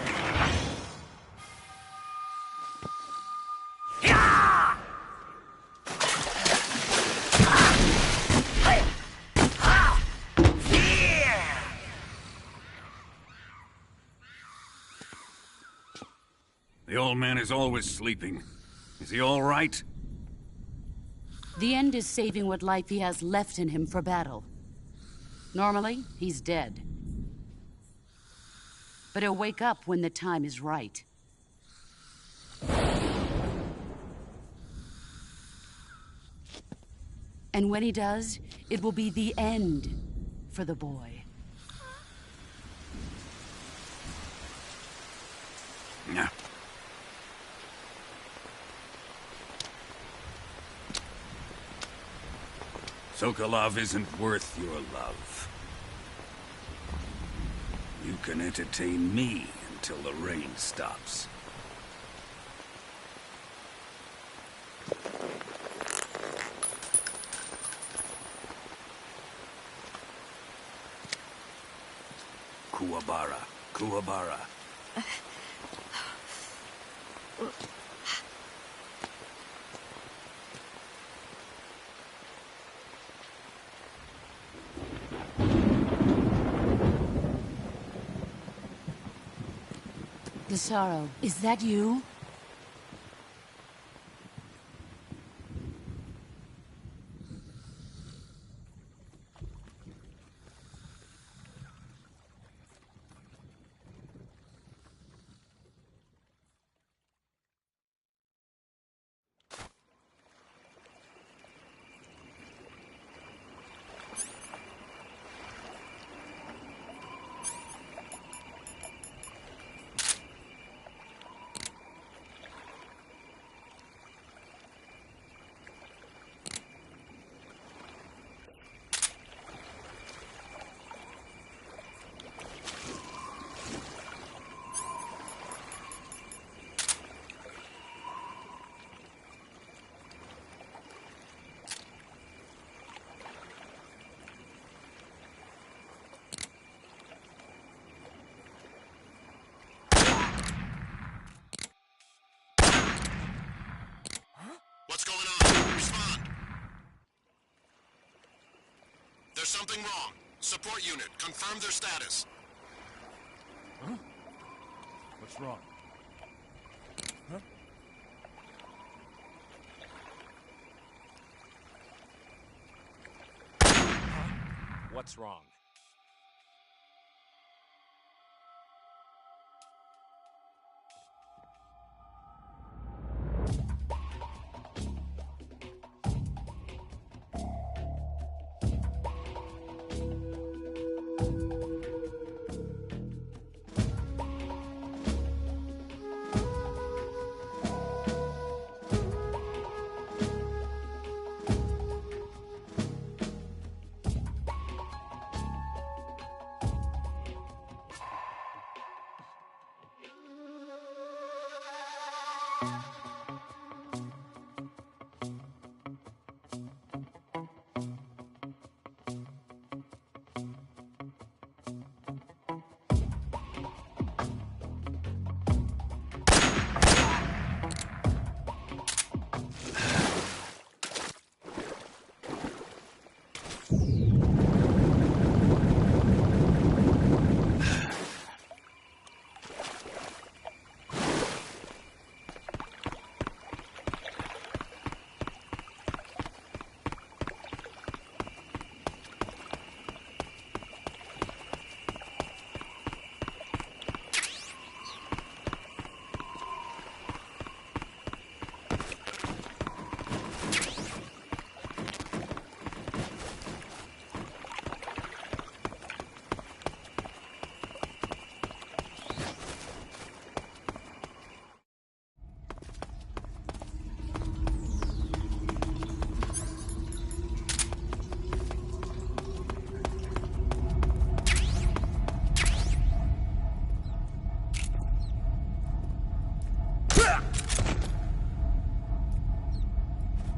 The old man is always sleeping. Is he all right? The end is saving what life he has left in him for battle. Normally, he's dead. But he'll wake up when the time is right. And when he does, it will be the end for the boy. Yeah. Sokolov isn't worth your love. You can entertain me until the rain stops. Kuwabara, Kuwabara. The sorrow, is that you? What's going on? Respond. There's something wrong. Support unit, confirm their status. Huh? What's wrong? Huh? What's wrong?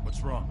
What's wrong?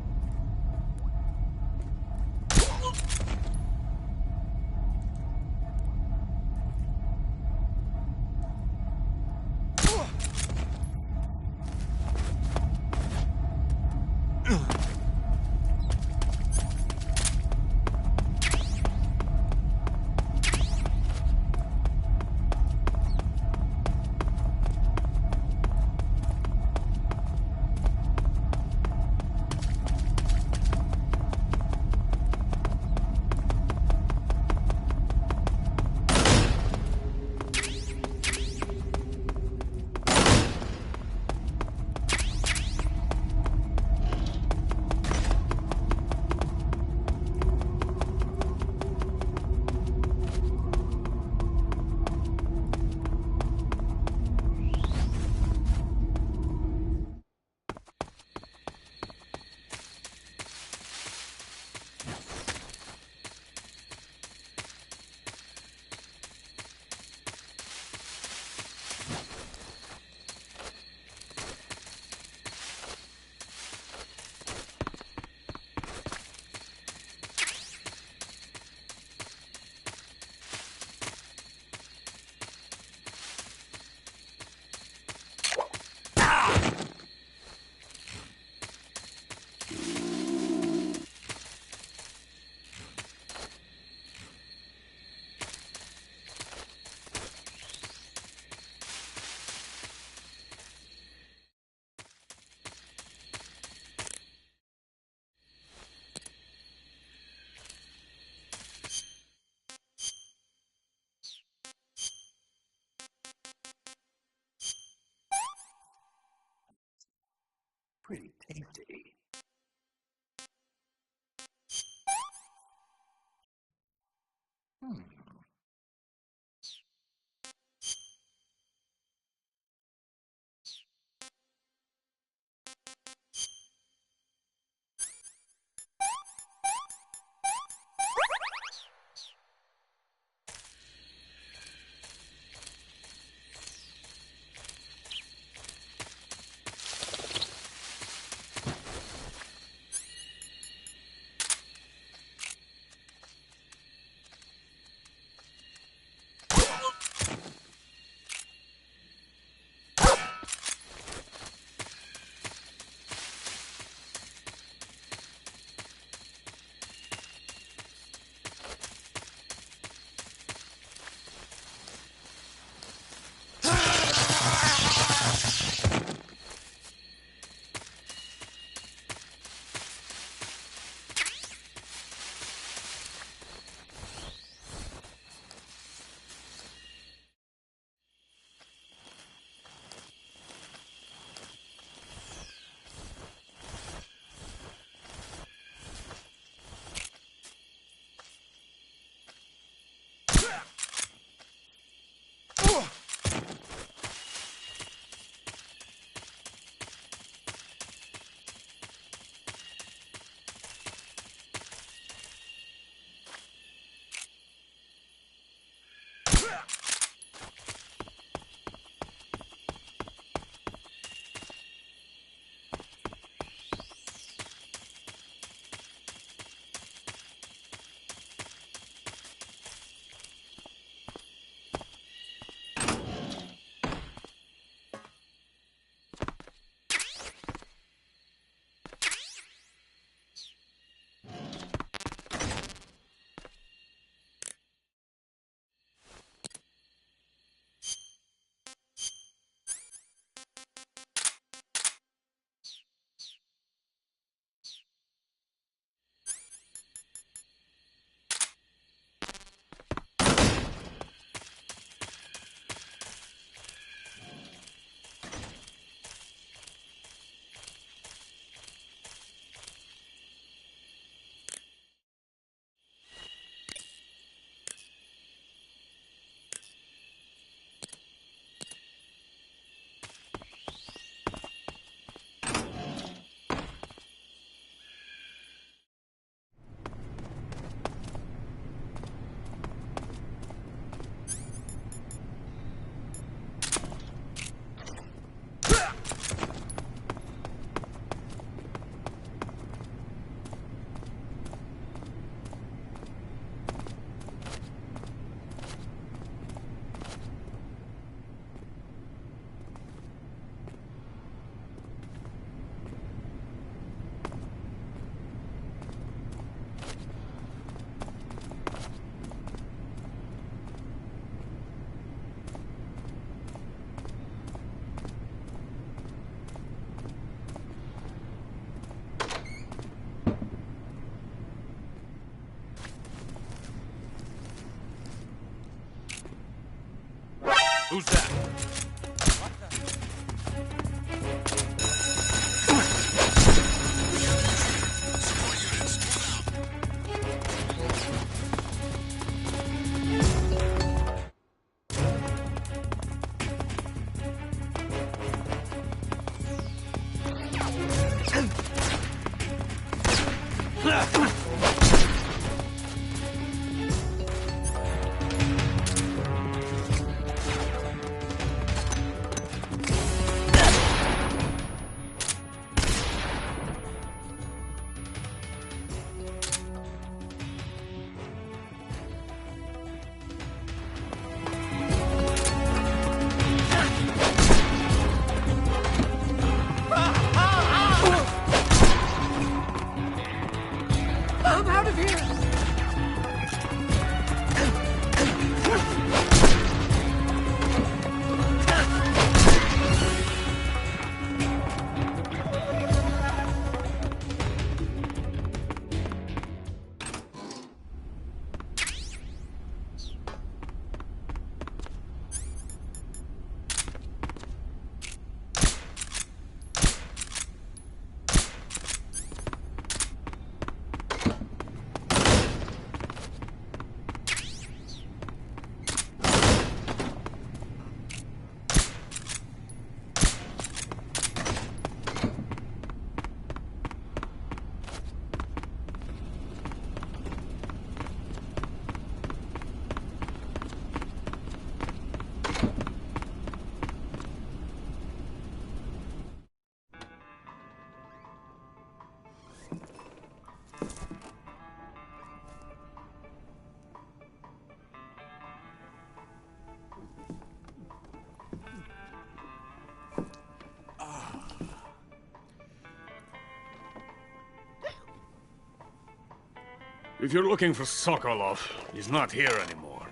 If you're looking for Sokolov, he's not here anymore.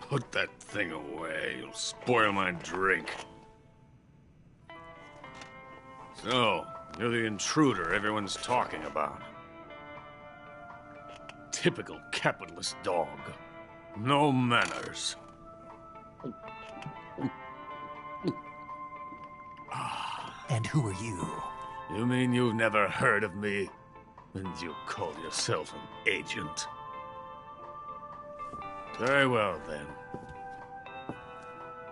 Put that thing away. You'll spoil my drink. So, you're the intruder everyone's talking about. Typical capitalist dog. No manners. And who are you? You mean you've never heard of me? And you call yourself an agent? Very well, then.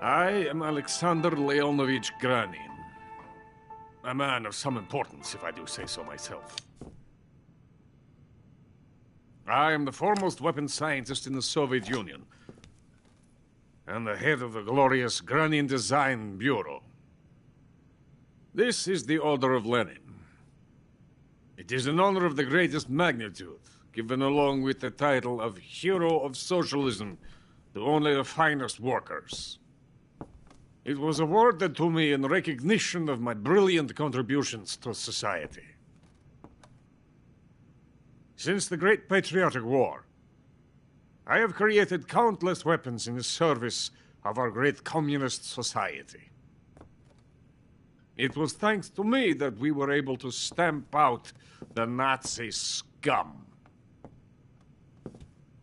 I am Alexander Leonovich Granin. A man of some importance, if I do say so myself. I am the foremost weapons scientist in the Soviet Union, and the head of the glorious Granin Design Bureau. This is the Order of Lenin. It is an honor of the greatest magnitude, given along with the title of Hero of Socialism to only the finest workers. It was awarded to me in recognition of my brilliant contributions to society. Since the Great Patriotic War, I have created countless weapons in the service of our great communist society. It was thanks to me that we were able to stamp out the Nazi scum.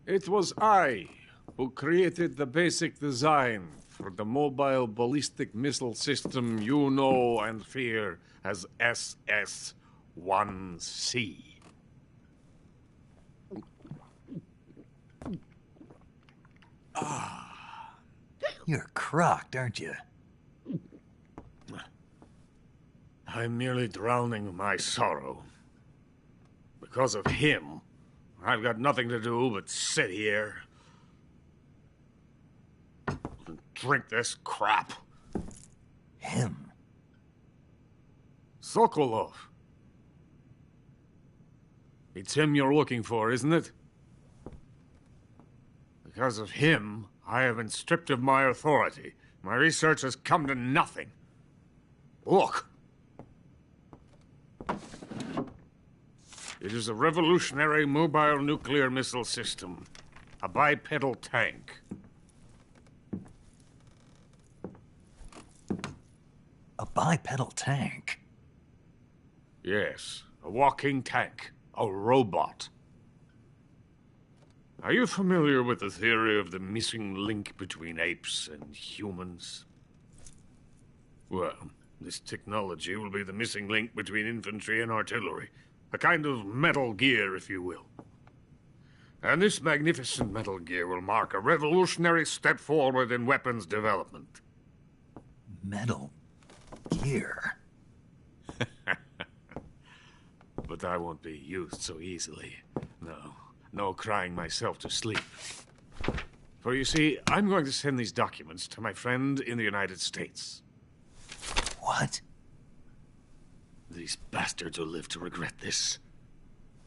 It was I who created the basic design for the mobile ballistic missile system you know and fear as SS-1C. You're crocked, aren't you? I'm merely drowning my sorrow. Because of him, I've got nothing to do but sit here and drink this crap. Him? Sokolov. It's him you're looking for, isn't it? Because of him, I have been stripped of my authority. My research has come to nothing. Look. It is a revolutionary mobile nuclear missile system. A bipedal tank. A bipedal tank? Yes, a walking tank. A robot. Are you familiar with the theory of the missing link between apes and humans? Well, this technology will be the missing link between infantry and artillery. A kind of Metal Gear, if you will. And this magnificent Metal Gear will mark a revolutionary step forward in weapons development. Metal Gear? But I won't be used so easily. No crying myself to sleep. For you see, I'm going to send these documents to my friend in the United States. What? These bastards will live to regret this.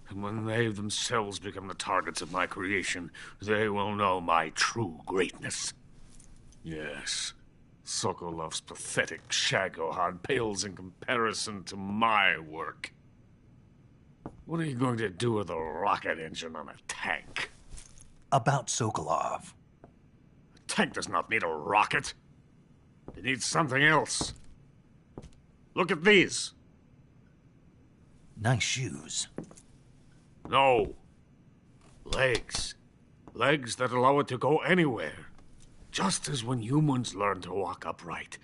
And when they themselves become the targets of my creation, they will know my true greatness. Yes, Sokolov's pathetic Shagohod pales in comparison to my work. What are you going to do with a rocket engine on a tank? About Sokolov. A tank does not need a rocket. It needs something else. Look at these. Nice shoes. No. Legs. Legs that allow it to go anywhere. Just as when humans learn to walk upright.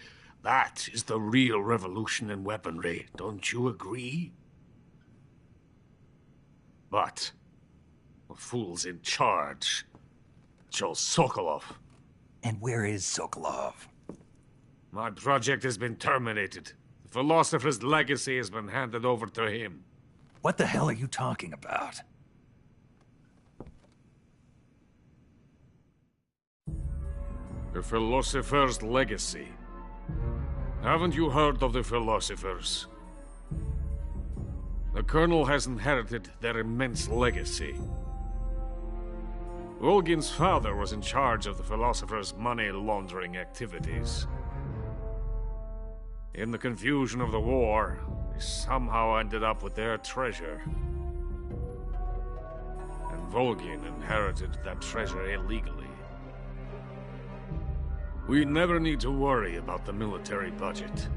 That is the real revolution in weaponry. Don't you agree? But the fool's in charge. Joe Sokolov. And where is Sokolov? My project has been terminated. The philosopher's legacy has been handed over to him. What the hell are you talking about? The philosopher's legacy. Haven't you heard of the philosophers? The Colonel has inherited their immense legacy. Volgin's father was in charge of the philosophers' money laundering activities. In the confusion of the war, they somehow ended up with their treasure. And Volgin inherited that treasure illegally. We never need to worry about the military budget.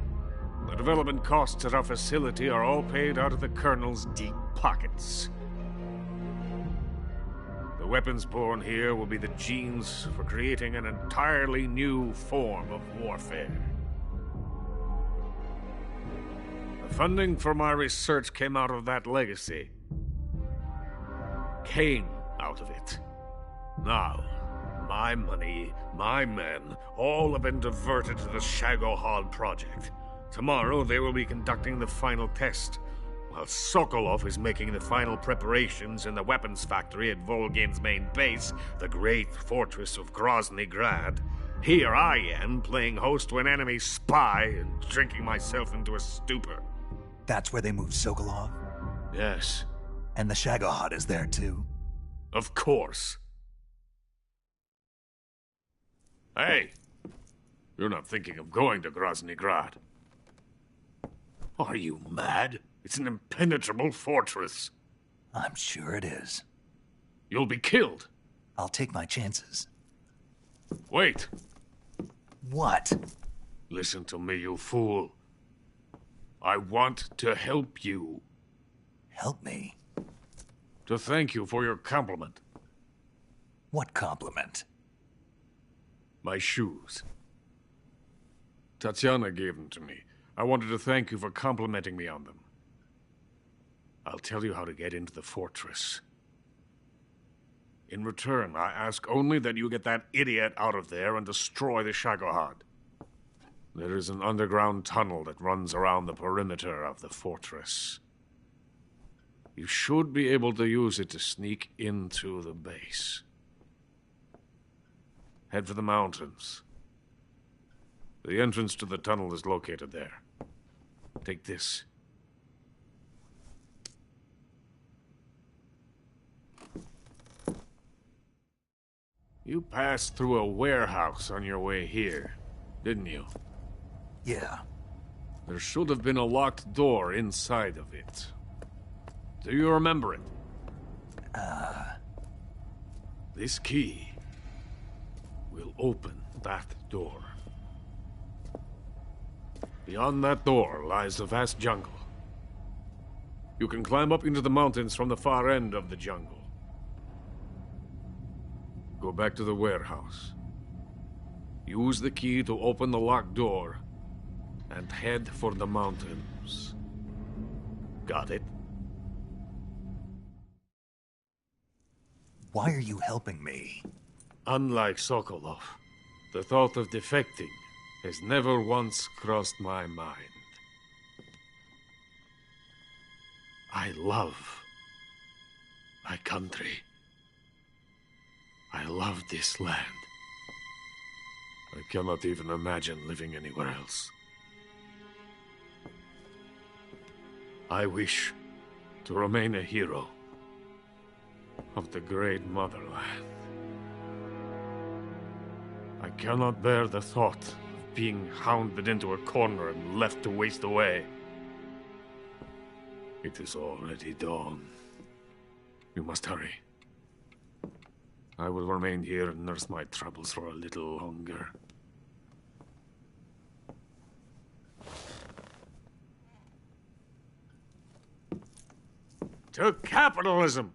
The development costs at our facility are all paid out of the Colonel's deep pockets. The weapons born here will be the genes for creating an entirely new form of warfare. The funding for my research came out of that legacy. Came out of it. Now, my money, my men, all have been diverted to the Shagohod project. Tomorrow they will be conducting the final test, while Sokolov is making the final preparations in the weapons factory at Volgin's main base, the great fortress of Grozny Grad. Here I am, playing host to an enemy spy and drinking myself into a stupor. That's where they moved Sokolov? Yes. And the Shagohod is there too? Of course. Hey! You're not thinking of going to Grozny Grad. Are you mad? It's an impenetrable fortress. I'm sure it is. You'll be killed. I'll take my chances. Wait. What? Listen to me, you fool. I want to help you. Help me? To thank you for your compliment. What compliment? My shoes. Tatiana gave them to me. I wanted to thank you for complimenting me on them. I'll tell you how to get into the fortress. In return, I ask only that you get that idiot out of there and destroy the Shagohod. There is an underground tunnel that runs around the perimeter of the fortress. You should be able to use it to sneak into the base. Head for the mountains. The entrance to the tunnel is located there. Take this. You passed through a warehouse on your way here, didn't you? Yeah. There should have been a locked door inside of it. Do you remember it? This key will open that door. Beyond that door lies a vast jungle. You can climb up into the mountains from the far end of the jungle. Go back to the warehouse. Use the key to open the locked door and head for the mountains. Got it? Why are you helping me? Unlike Sokolov, the thought of defecting has never once crossed my mind. I love my country. I love this land. I cannot even imagine living anywhere else. I wish to remain a hero of the great motherland. I cannot bear the thought of being hounded into a corner and left to waste away. It is already dawn. You must hurry. I will remain here and nurse my troubles for a little longer. To capitalism!